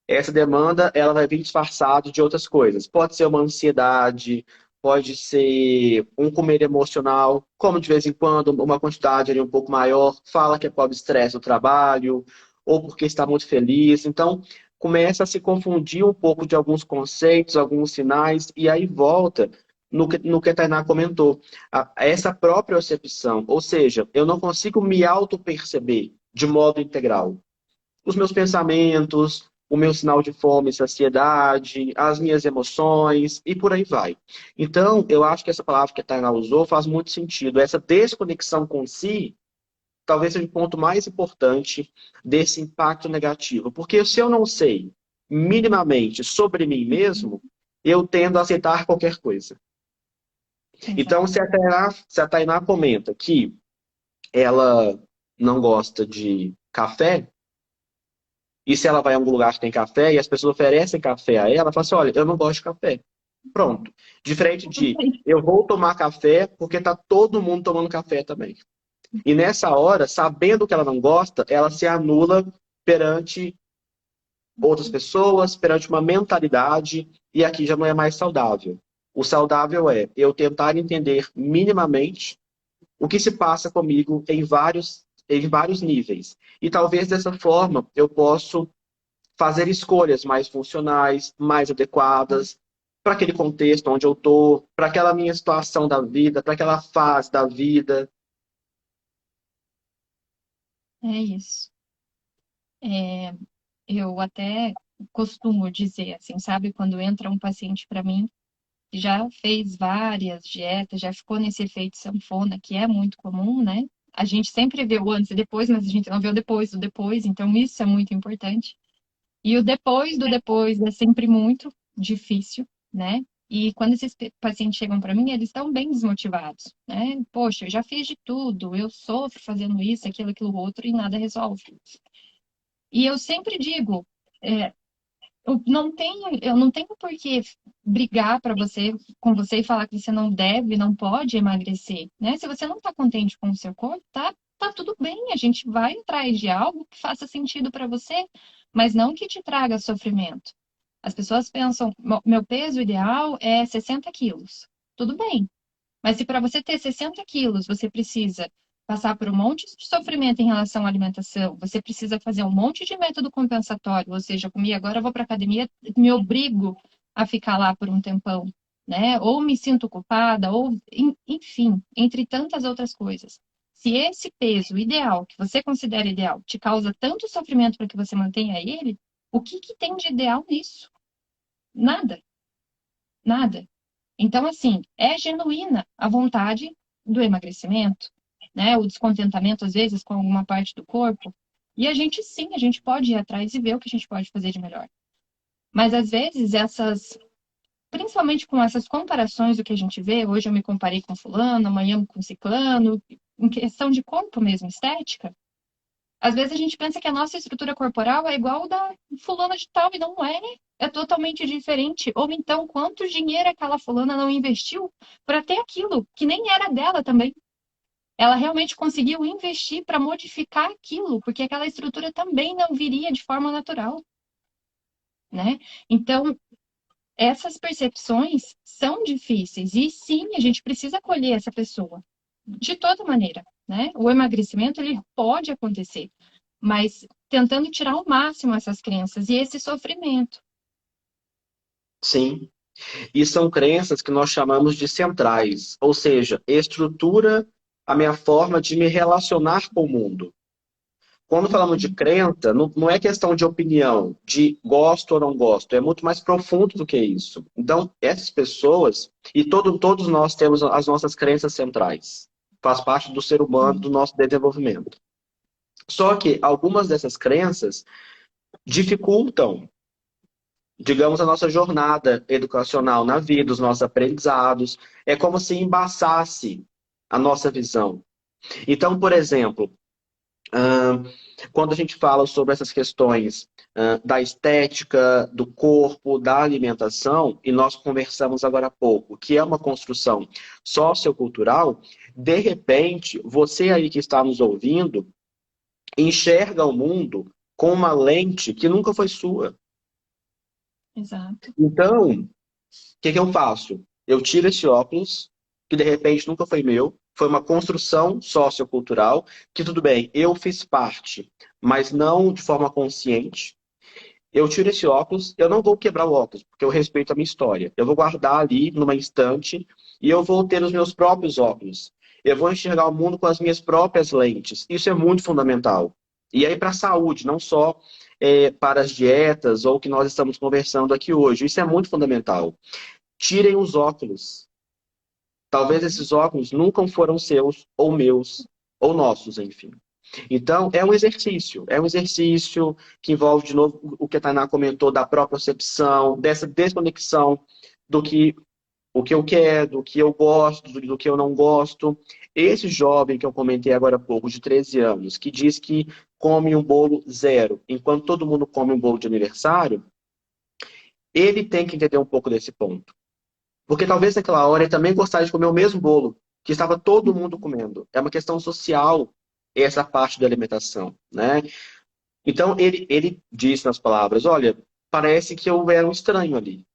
[SPEAKER 1] Essa demanda, ela vai vir disfarçada de outras coisas. Pode ser uma ansiedade, pode ser um comer emocional, como de vez em quando uma quantidade ali um pouco maior, fala que é pobre estresse no trabalho, ou porque está muito feliz. Então, começa a se confundir um pouco de alguns conceitos, alguns sinais, e aí volta no que a Tainá comentou. Essa própria percepção, ou seja, eu não consigo me auto-perceber de modo integral os meus pensamentos, o meu sinal de fome e saciedade, as minhas emoções e por aí vai. Então, eu acho que essa palavra que a Tainá usou faz muito sentido. Essa desconexão com si talvez seja o ponto mais importante desse impacto negativo. Porque se eu não sei minimamente sobre mim mesmo, eu tendo a aceitar qualquer coisa. Então,
[SPEAKER 2] Exato.
[SPEAKER 1] se a Tainá comenta que ela não gosta de café, e se ela vai a algum lugar que tem café e as pessoas oferecem café a ela fala assim: olha, eu não gosto de café. Pronto. Diferente de eu vou tomar café porque tá todo mundo tomando café também. E nessa hora, sabendo que ela não gosta, ela se anula perante outras pessoas, perante uma mentalidade, e aqui já não é mais saudável. O saudável é eu tentar entender minimamente o que se passa comigo em vários níveis. E talvez dessa forma eu possa fazer escolhas mais funcionais, mais adequadas para aquele contexto onde eu estou, para aquela minha situação da vida, para aquela fase da vida.
[SPEAKER 2] É isso. É, eu até costumo dizer assim, sabe, quando entra um paciente para mim que já fez várias dietas, já ficou nesse efeito sanfona, que é muito comum, né? A gente sempre vê o antes e depois, mas a gente não vê o depois do depois, então isso é muito importante. E o depois do depois é sempre muito difícil, né? E quando esses pacientes chegam para mim, eles estão bem desmotivados, né? Poxa, eu já fiz de tudo, eu sofro fazendo isso, aquilo, outro e nada resolve. E eu sempre digo, é, eu não tenho por que brigar para você, com você e falar que você não deve, não pode emagrecer, né? Se você não está contente com o seu corpo, tá tudo bem, a gente vai atrás de algo que faça sentido para você, mas não que te traga sofrimento. As pessoas pensam, meu peso ideal é 60 quilos. Tudo bem, mas se para você ter 60 quilos, você precisa passar por um monte de sofrimento em relação à alimentação, você precisa fazer um monte de método compensatório, ou seja, comi agora, eu vou para academia, me obrigo a ficar lá por um tempão, né? Ou me sinto culpada, ou enfim, entre tantas outras coisas. Se esse peso ideal, que você considera ideal, te causa tanto sofrimento para que você mantenha ele, o que tem de ideal nisso? Nada, nada. Então, assim, é genuína a vontade do emagrecimento, né? O descontentamento, às vezes, com alguma parte do corpo. E a gente, sim, a gente pode ir atrás e ver o que a gente pode fazer de melhor. Mas, às vezes, principalmente com essas comparações do que a gente vê, hoje eu me comparei com fulano, amanhã com ciclano, em questão de corpo mesmo, estética, às vezes a gente pensa que a nossa estrutura corporal é igual da fulana de tal e não é. É totalmente diferente. Ou então, quanto dinheiro aquela fulana não investiu para ter aquilo que nem era dela também. Ela realmente conseguiu investir para modificar aquilo, porque aquela estrutura também não viria de forma natural, né? Então, essas percepções são difíceis e sim, a gente precisa acolher essa pessoa. de toda maneira, né? O emagrecimento, ele pode acontecer, mas tentando tirar ao máximo essas crenças e esse sofrimento.
[SPEAKER 1] Sim. E são crenças que nós chamamos de centrais, ou seja, estrutura a minha forma de me relacionar com o mundo. Quando falamos de crença, não é questão de opinião, de gosto ou não gosto, é muito mais profundo do que isso. Então, essas pessoas, e todos nós temos as nossas crenças centrais, faz parte do ser humano, do nosso desenvolvimento. Só que algumas dessas crenças dificultam, digamos, a nossa jornada educacional na vida, os nossos aprendizados. É como se embaçasse a nossa visão. Então, por exemplo, ah, quando a gente fala sobre essas questões da estética, do corpo, da alimentação, e nós conversamos agora há pouco, que é uma construção sociocultural, de repente, você aí que está nos ouvindo, enxerga o mundo com uma lente que nunca foi sua.
[SPEAKER 2] Exato.
[SPEAKER 1] Então, o que eu faço? Eu tiro esse óculos, que de repente nunca foi meu, foi uma construção sociocultural, que tudo bem, eu fiz parte, mas não de forma consciente. Eu tiro esse óculos, eu não vou quebrar o óculos, porque eu respeito a minha história. Eu vou guardar ali numa estante e eu vou ter os meus próprios óculos. Eu vou enxergar o mundo com as minhas próprias lentes. Isso é muito fundamental. E aí para a saúde, não só para as dietas ou o que nós estamos conversando aqui hoje. Isso é muito fundamental. Tirem os óculos. Talvez esses óculos nunca foram seus, ou meus, ou nossos, enfim. Então, é um exercício que envolve, de novo, o que a Tainá comentou da própria percepção, dessa desconexão do que o que eu quero, do que eu gosto, do que eu não gosto. Esse jovem que eu comentei agora há pouco, de 13 anos, que diz que come um bolo zero, enquanto todo mundo come um bolo de aniversário, ele tem que entender um pouco desse ponto. Porque talvez naquela hora ele também gostaria de comer o mesmo bolo que estava todo mundo comendo. É uma questão social essa parte da alimentação, né? Então ele disse nas palavras, olha, parece que eu era um estranho ali.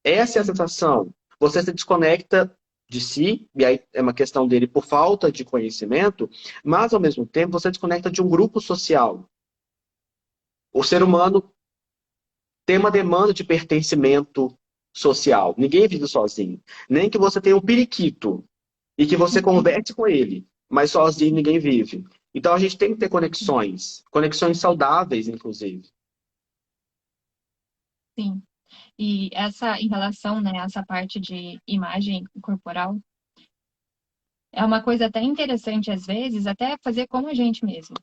[SPEAKER 1] Essa é a sensação. Você se desconecta de si, e aí é uma questão dele por falta de conhecimento, mas ao mesmo tempo você desconecta de um grupo social. O ser humano tem uma demanda de pertencimento social. Ninguém vive sozinho. Nem que você tenha um periquito e que você converse com ele, mas sozinho ninguém vive. Então a gente tem que ter conexões, conexões saudáveis, inclusive.
[SPEAKER 2] Sim. E essa, em relação, né, a essa parte de imagem corporal, é uma coisa até interessante, às vezes, até fazer com a gente mesmo.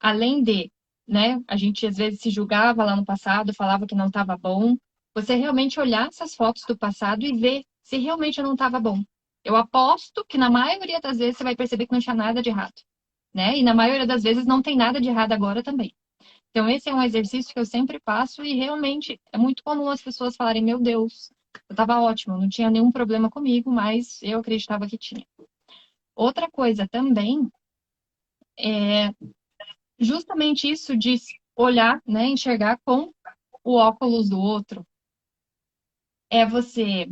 [SPEAKER 2] Além de, né, a gente às vezes se julgava lá no passado, falava que não estava bom, você realmente olhar essas fotos do passado e ver se realmente não estava bom. Eu aposto que na maioria das vezes você vai perceber que não tinha nada de errado, né? E na maioria das vezes não tem nada de errado agora também. Então, esse é um exercício que eu sempre passo e realmente é muito comum as pessoas falarem: Meu Deus, eu estava ótimo, não tinha nenhum problema comigo, mas eu acreditava que tinha. Outra coisa também é justamente isso de olhar, né, enxergar com o óculos do outro. É você,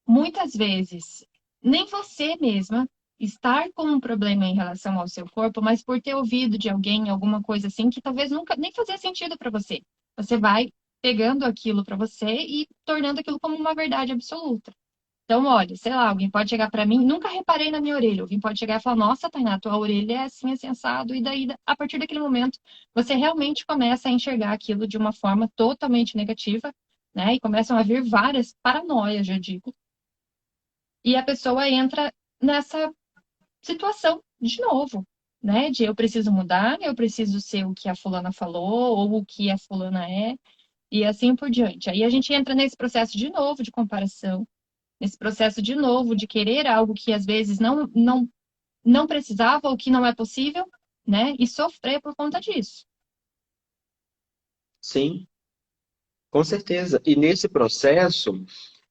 [SPEAKER 2] muitas vezes, nem você mesma estar com um problema em relação ao seu corpo, mas por ter ouvido de alguém alguma coisa assim que talvez nunca nem fazia sentido para você. Você vai pegando aquilo para você e tornando aquilo como uma verdade absoluta. Então, olha, sei lá, alguém pode chegar para mim, nunca reparei na minha orelha. Alguém pode chegar e falar: Nossa, Tainá, tua orelha é assim, assim, assado. E daí, a partir daquele momento, você realmente começa a enxergar aquilo de uma forma totalmente negativa, né? E começam a vir várias paranoias, já digo. E a pessoa entra nessa situação de novo, né? De eu preciso mudar, eu preciso ser o que a fulana falou, ou o que a fulana é, e assim por diante. Aí a gente entra nesse processo de novo de comparação, nesse processo de novo de querer algo que às vezes não precisava ou que não é possível, né? E sofrer por conta disso.
[SPEAKER 1] Sim, com certeza. E nesse processo,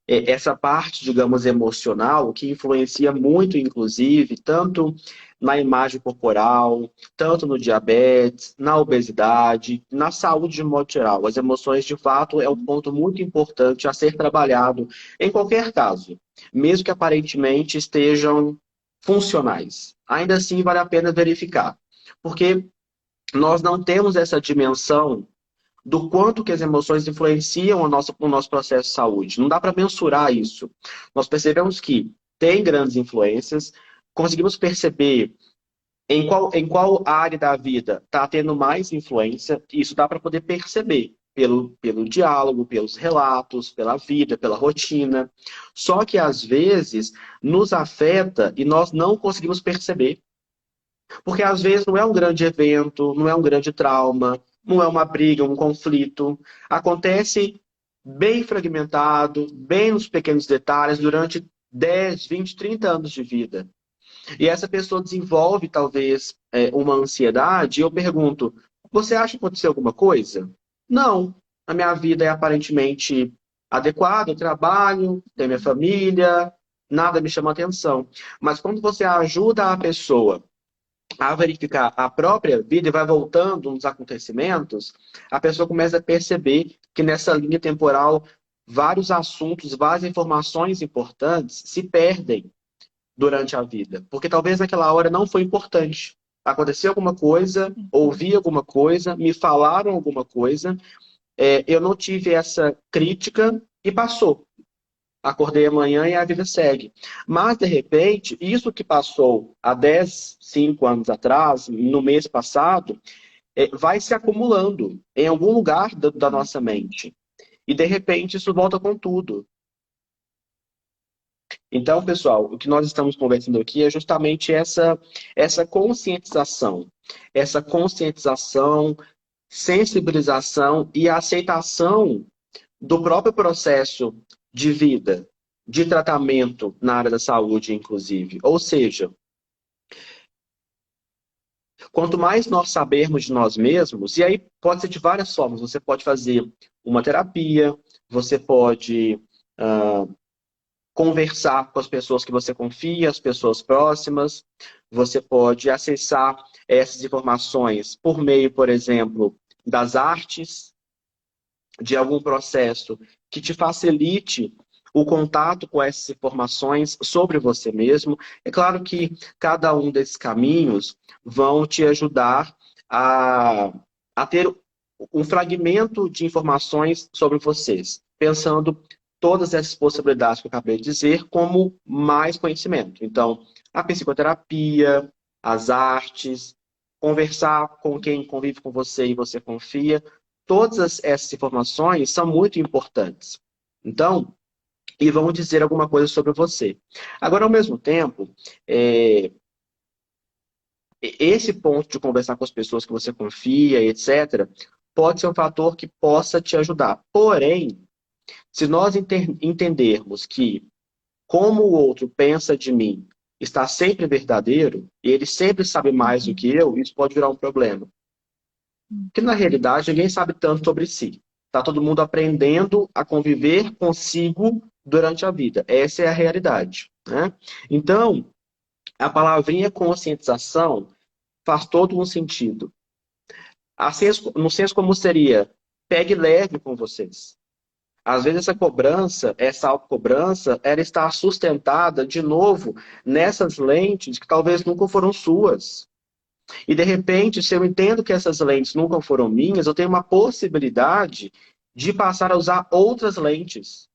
[SPEAKER 1] essa parte, digamos, emocional, que influencia muito, inclusive, tanto na imagem corporal, tanto no diabetes, na obesidade, na saúde de modo geral. As emoções, de fato, é um ponto muito importante a ser trabalhado em qualquer caso, mesmo que aparentemente estejam funcionais. Ainda assim, vale a pena verificar, porque nós não temos essa dimensão do quanto que as emoções influenciam o nosso processo de saúde. Não dá para mensurar isso. Nós percebemos que tem grandes influências, conseguimos perceber em qual área da vida está tendo mais influência, isso dá para poder perceber pelo diálogo, pelos relatos, pela vida, pela rotina. Só que às vezes nos afeta e nós não conseguimos perceber. Porque às vezes não é um grande evento, não é um grande trauma, não é uma briga, um conflito. Acontece bem fragmentado, bem nos pequenos detalhes, durante 10, 20, 30 anos de vida. E essa pessoa desenvolve, talvez, uma ansiedade, e eu pergunto, você acha que aconteceu alguma coisa? Não. A minha vida é aparentemente adequada, eu trabalho, tenho minha família, nada me chama atenção. Mas quando você ajuda a pessoa a verificar a própria vida e vai voltando nos acontecimentos, a pessoa começa a perceber que nessa linha temporal vários assuntos, várias informações importantes se perdem durante a vida. Porque talvez naquela hora não foi importante. Aconteceu alguma coisa, ouvi alguma coisa, me falaram alguma coisa, eu não tive essa crítica e passou. Acordei amanhã e a vida segue. Mas, de repente, isso que passou há 10, 5 anos atrás, no mês passado, vai se acumulando em algum lugar da nossa mente. E, de repente, isso volta com tudo. Então, pessoal, o que nós estamos conversando aqui é justamente essa conscientização. Essa conscientização, sensibilização e aceitação do próprio processo de vida, de tratamento na área da saúde, inclusive. Ou seja, quanto mais nós sabermos de nós mesmos, e aí pode ser de várias formas, você pode fazer uma terapia, você pode conversar com as pessoas que você confia, as pessoas próximas, você pode acessar essas informações por meio, por exemplo, das artes, de algum processo que te facilite o contato com essas informações sobre você mesmo. É claro que cada um desses caminhos vão te ajudar a ter um fragmento de informações sobre vocês, pensando todas essas possibilidades que eu acabei de dizer como mais conhecimento. Então, a psicoterapia, as artes, conversar com quem convive com você e você confia, todas essas informações são muito importantes. Então, e vão dizer alguma coisa sobre você. Agora, ao mesmo tempo, esse ponto de conversar com as pessoas que você confia, etc., pode ser um fator que possa te ajudar. Porém, se nós entendermos que como o outro pensa de mim está sempre verdadeiro, e ele sempre sabe mais do que eu, isso pode virar um problema. Porque, na realidade, ninguém sabe tanto sobre si. Está todo mundo aprendendo a conviver consigo durante a vida. Essa é a realidade, né? Então, a palavrinha conscientização faz todo um sentido. No senso como seria, pegue leve com vocês. Às vezes essa cobrança, essa autocobrança, ela está sustentada, de novo, nessas lentes que talvez nunca foram suas. E, de repente, se eu entendo que essas lentes nunca foram minhas, eu tenho uma possibilidade de passar a usar outras lentes.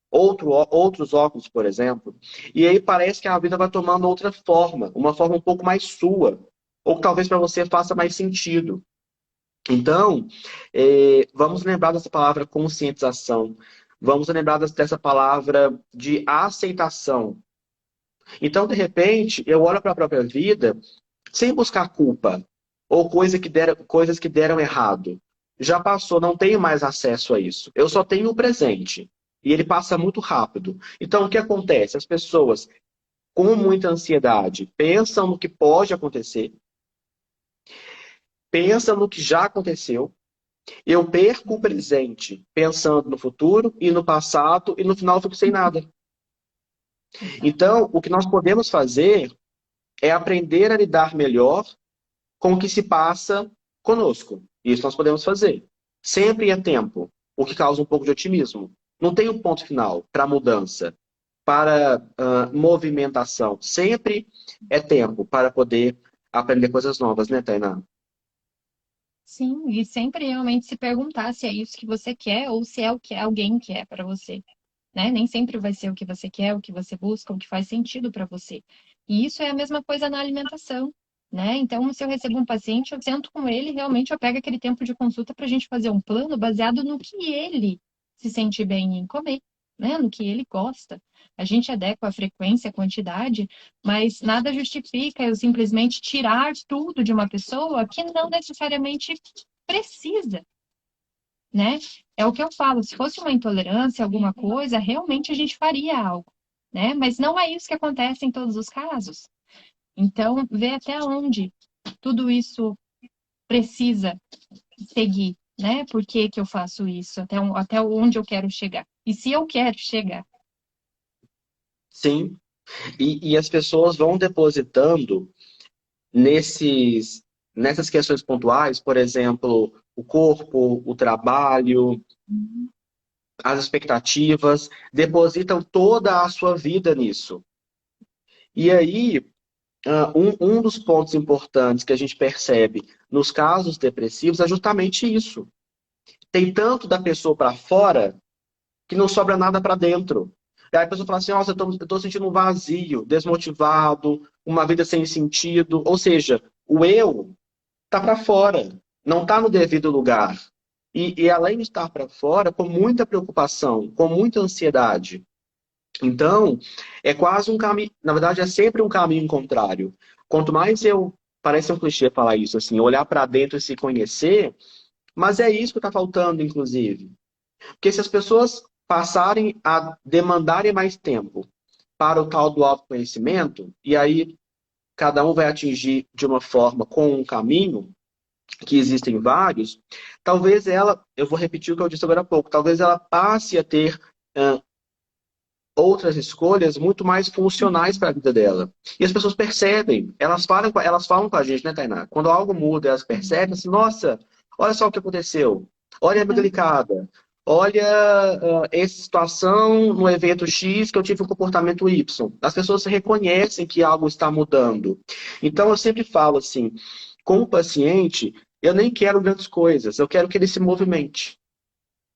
[SPEAKER 1] Outros óculos, por exemplo. E aí parece que a vida vai tomando outra forma, uma forma um pouco mais sua. Ou que talvez para você faça mais sentido. Então, vamos lembrar dessa palavra conscientização. Vamos lembrar dessa palavra de aceitação. Então, de repente, eu olho para a própria vida sem buscar culpa ou coisas que deram errado. Já passou, não tenho mais acesso a isso. Eu só tenho o presente. E ele passa muito rápido. Então, o que acontece? As pessoas com muita ansiedade pensam no que pode acontecer, pensam no que já aconteceu. Eu perco o presente pensando no futuro e no passado e no final eu fico sem nada. Então, o que nós podemos fazer é aprender a lidar melhor com o que se passa conosco. Isso nós podemos fazer. Sempre é tempo, o que causa um pouco de otimismo. Não tem um ponto final para mudança, para movimentação. Sempre é tempo para poder aprender coisas novas, né, Tainá?
[SPEAKER 2] Sim, e sempre realmente se perguntar se é isso que você quer ou se é o que alguém quer para você, né? Nem sempre vai ser o que você quer, o que você busca, o que faz sentido para você. E isso é a mesma coisa na alimentação, né? Então, se eu recebo um paciente, eu sento com ele, realmente eu pego aquele tempo de consulta para a gente fazer um plano baseado no que ele se sente bem em comer, né? No que ele gosta. A gente adequa a frequência, a quantidade, mas nada justifica eu simplesmente tirar tudo de uma pessoa que não necessariamente precisa, né? É o que eu falo, se fosse uma intolerância, alguma coisa, realmente a gente faria algo, né? Mas não é isso que acontece em todos os casos. Então, ver até onde tudo isso precisa seguir, né? Por que que eu faço isso? Até onde eu quero chegar? E se eu quero chegar?
[SPEAKER 1] Sim. E as pessoas vão depositando nessas questões pontuais, por exemplo, o corpo, o trabalho, as expectativas, depositam toda a sua vida nisso. E aí, um dos pontos importantes que a gente percebe nos casos depressivos é justamente isso. Tem tanto da pessoa para fora que não sobra nada para dentro. E aí a pessoa fala assim, nossa, eu tô sentindo um vazio, desmotivado, uma vida sem sentido. Ou seja, o eu tá para fora, não está no devido lugar. E além de estar para fora, com muita preocupação, com muita ansiedade. Então, é quase um caminho, na verdade, é sempre um caminho contrário. Quanto mais eu, parece um clichê falar isso, assim, olhar para dentro e se conhecer, mas é isso que está faltando, inclusive. Porque se as pessoas passarem a demandarem mais tempo para o tal do autoconhecimento, e aí cada um vai atingir de uma forma com um caminho, que existem vários, talvez ela, eu vou repetir o que eu disse agora há pouco, talvez ela passe a ter outras escolhas muito mais funcionais para a vida dela. E as pessoas percebem, elas falam com a gente, né, Tainá? Quando algo muda, elas percebem assim, nossa, olha só o que aconteceu, olha a delicada, olha essa situação no evento X que eu tive um comportamento Y. As pessoas reconhecem que algo está mudando. Então eu sempre falo assim, com o paciente, eu nem quero grandes coisas, eu quero que ele se movimente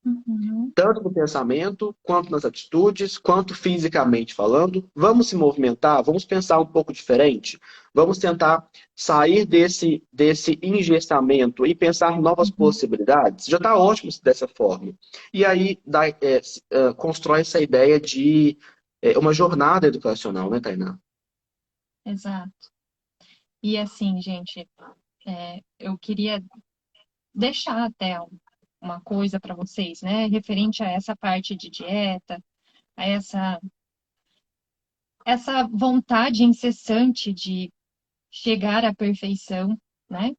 [SPEAKER 2] Uhum.
[SPEAKER 1] tanto no pensamento, quanto nas atitudes, quanto fisicamente falando. Vamos se movimentar, vamos pensar um pouco diferente, vamos tentar sair desse engessamento e pensar novas
[SPEAKER 2] Uhum.
[SPEAKER 1] possibilidades. Já está ótimo dessa forma. E aí constrói essa ideia de uma jornada educacional, né, Tainá?
[SPEAKER 2] Exato. E assim, gente, eu queria deixar até uma coisa para vocês, né, referente a essa parte de dieta, a essa vontade incessante de chegar à perfeição, né?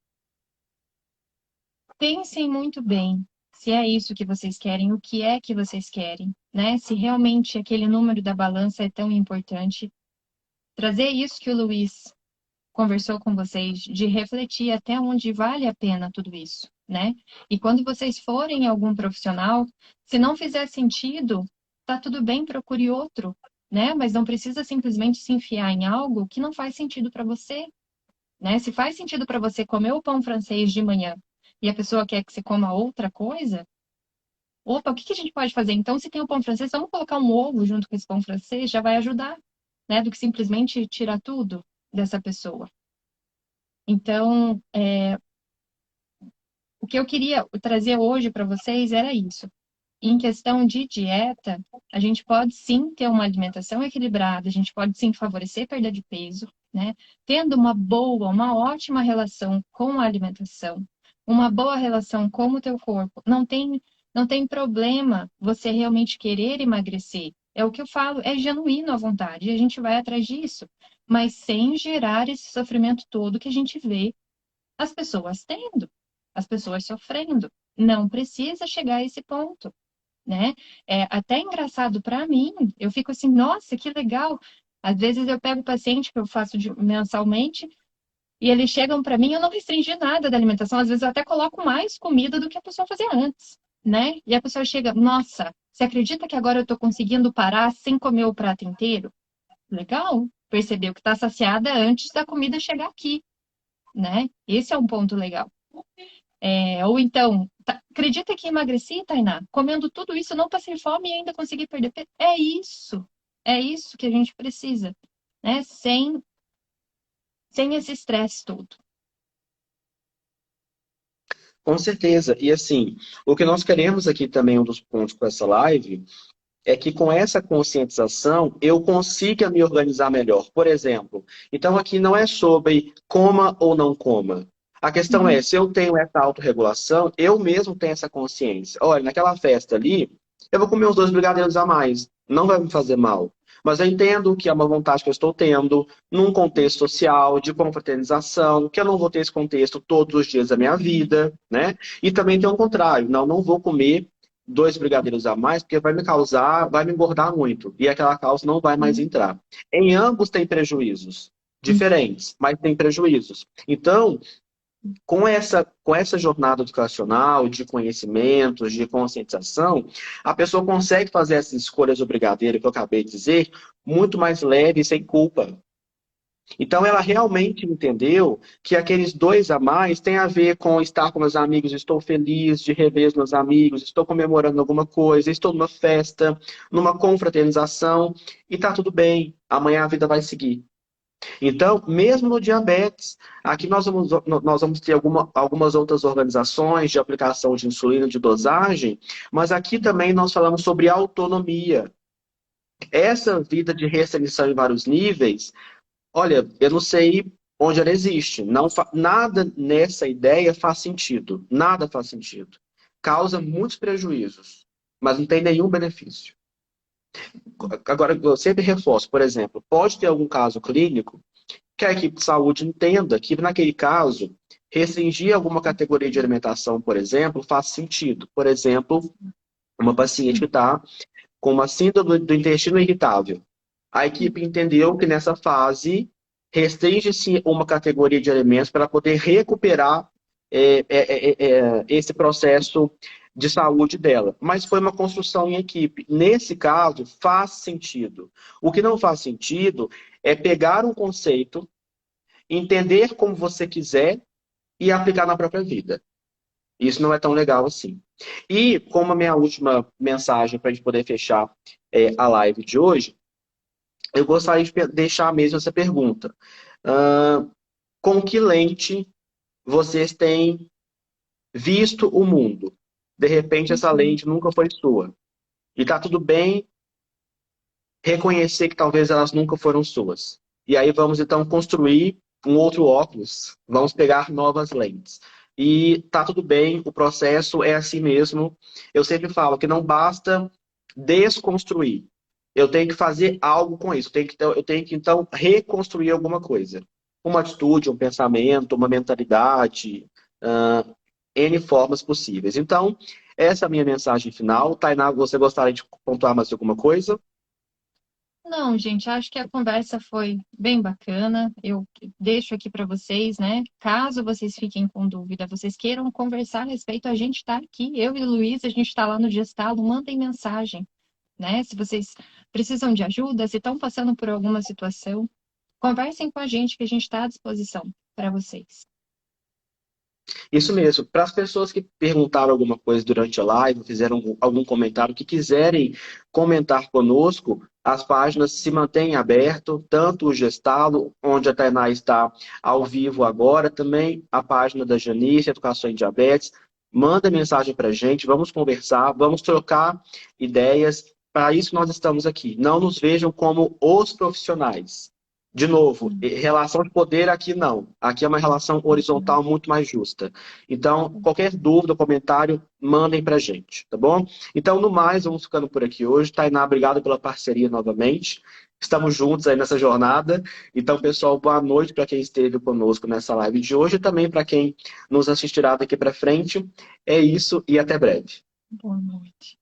[SPEAKER 2] Pensem muito bem se é isso que vocês querem, o que é que vocês querem, né? Se realmente aquele número da balança é tão importante. Trazer isso que o Luiz conversou com vocês, de refletir até onde vale a pena tudo isso, né? E quando vocês forem algum profissional, se não fizer sentido, tá tudo bem, procure outro, né? Mas não precisa simplesmente se enfiar em algo que não faz sentido para você, né? Se faz sentido para você comer o pão francês de manhã e a pessoa quer que você coma outra coisa, opa, o que que a gente pode fazer? Então, se tem o pão francês, vamos colocar um ovo junto com esse pão francês, já vai ajudar, né? Do que simplesmente tirar tudo dessa pessoa. Então, o que eu queria trazer hoje para vocês era isso. Em questão de dieta, a gente pode sim ter uma alimentação equilibrada, a gente pode sim favorecer perda de peso, né? Tendo uma boa, uma ótima relação com a alimentação, uma boa relação com o teu corpo. Não tem problema você realmente querer emagrecer. É o que eu falo, é genuíno a vontade, e a gente vai atrás disso, mas sem gerar esse sofrimento todo que a gente vê as pessoas tendo, as pessoas sofrendo. Não precisa chegar a esse ponto, né? É até engraçado para mim. Eu fico assim, nossa, que legal. Às vezes eu pego o paciente que eu faço mensalmente e eles chegam para mim, eu não restringi nada da alimentação, às vezes eu até coloco mais comida do que a pessoa fazia antes, né? E a pessoa chega, nossa, você acredita que agora eu estou conseguindo parar sem comer o prato inteiro? Legal, percebeu que está saciada antes da comida chegar aqui, né? Esse é um ponto legal. Ou então, acredita que emagreci, Tainá? Comendo tudo isso, não passei fome e ainda consegui perder peso. É isso que a gente precisa, né? Sem esse estresse todo.
[SPEAKER 1] Com certeza. E assim, o que nós queremos aqui também, um dos pontos com essa live, é que com essa conscientização eu consiga me organizar melhor. Por exemplo, então aqui não é sobre coma ou não coma. A questão é,
[SPEAKER 2] Uhum.
[SPEAKER 1] se eu tenho essa autorregulação, eu mesmo tenho essa consciência. Olha, naquela festa ali, eu vou comer uns 2 brigadeiros a mais. Não vai me fazer mal. Mas eu entendo que é uma vontade que eu estou tendo num contexto social, de confraternização, que eu não vou ter esse contexto todos os dias da minha vida, né? E também tem o contrário. Não vou comer 2 brigadeiros a mais, porque vai me engordar muito. E aquela calça não vai mais entrar. Em ambos tem prejuízos diferentes, mas tem prejuízos. Então, com essa jornada educacional, de conhecimentos, de conscientização, a pessoa consegue fazer essas escolhas do brigadeiro que eu acabei de dizer muito mais leve e sem culpa. Então, ela realmente entendeu que aqueles 2 a mais tem a ver com estar com meus amigos, estou feliz de rever os meus amigos, estou comemorando alguma coisa, estou numa festa, numa confraternização, e tá tudo bem, amanhã a vida vai seguir. Então, mesmo no diabetes, aqui nós vamos ter algumas outras organizações de aplicação de insulina, de dosagem, mas aqui também nós falamos sobre autonomia. Essa vida de restrição em vários níveis. Olha, eu não sei onde ela existe. Nada nessa ideia faz sentido. Nada faz sentido. Causa muitos prejuízos, mas não tem nenhum benefício. Agora, eu sempre reforço, por exemplo, pode ter algum caso clínico que a equipe de saúde entenda que, naquele caso, restringir alguma categoria de alimentação, por exemplo, faz sentido. Por exemplo, uma paciente que está com uma síndrome do intestino irritável. A equipe entendeu que nessa fase restringe-se uma categoria de alimentos para poder recuperar esse processo de saúde dela. Mas foi uma construção em equipe. Nesse caso, faz sentido. O que não faz sentido é pegar um conceito, entender como você quiser e aplicar na própria vida. Isso não é tão legal assim. E como a minha última mensagem para a gente poder fechar a live de hoje, eu gostaria de deixar mesmo essa pergunta. Com que lente vocês têm visto o mundo? De repente, essa lente nunca foi sua. E tá tudo bem reconhecer que talvez elas nunca foram suas. E aí vamos, então, construir um outro óculos. Vamos pegar novas lentes. E tá tudo bem, o processo é assim mesmo. Eu sempre falo que não basta desconstruir. Eu tenho que fazer algo com isso. Eu tenho que então, reconstruir alguma coisa. Uma atitude, um pensamento, uma mentalidade, N formas possíveis. Então, essa é a minha mensagem final. Tainá, você gostaria de pontuar mais alguma coisa?
[SPEAKER 2] Não, gente, acho que a conversa foi bem bacana. Eu deixo aqui para vocês, né? Caso vocês fiquem com dúvida, vocês queiram conversar a respeito, a gente está aqui. Eu e o Luiz, a gente está lá no Gestalo, mandem mensagem, né? Se vocês precisam de ajuda, se estão passando por alguma situação, conversem com a gente, que a gente está à disposição para vocês.
[SPEAKER 1] Isso mesmo. Para as pessoas que perguntaram alguma coisa durante a live, fizeram algum comentário, que quiserem comentar conosco, as páginas se mantêm abertas, tanto o Gestalo, onde a Tainá está ao vivo agora, também a página da Janice, Educação em Diabetes. Manda mensagem para a gente, vamos conversar, vamos trocar ideias. Para isso nós estamos aqui. Não nos vejam como os profissionais. De novo, relação de poder aqui não. Aqui é uma relação horizontal muito mais justa. Então, qualquer dúvida, comentário, mandem pra gente, tá bom? Então, no mais, vamos ficando por aqui hoje. Tainá, obrigado pela parceria novamente. Estamos juntos aí nessa jornada. Então, pessoal, boa noite para quem esteve conosco nessa live de hoje e também para quem nos assistirá daqui para frente. É isso e até breve.
[SPEAKER 2] Boa noite.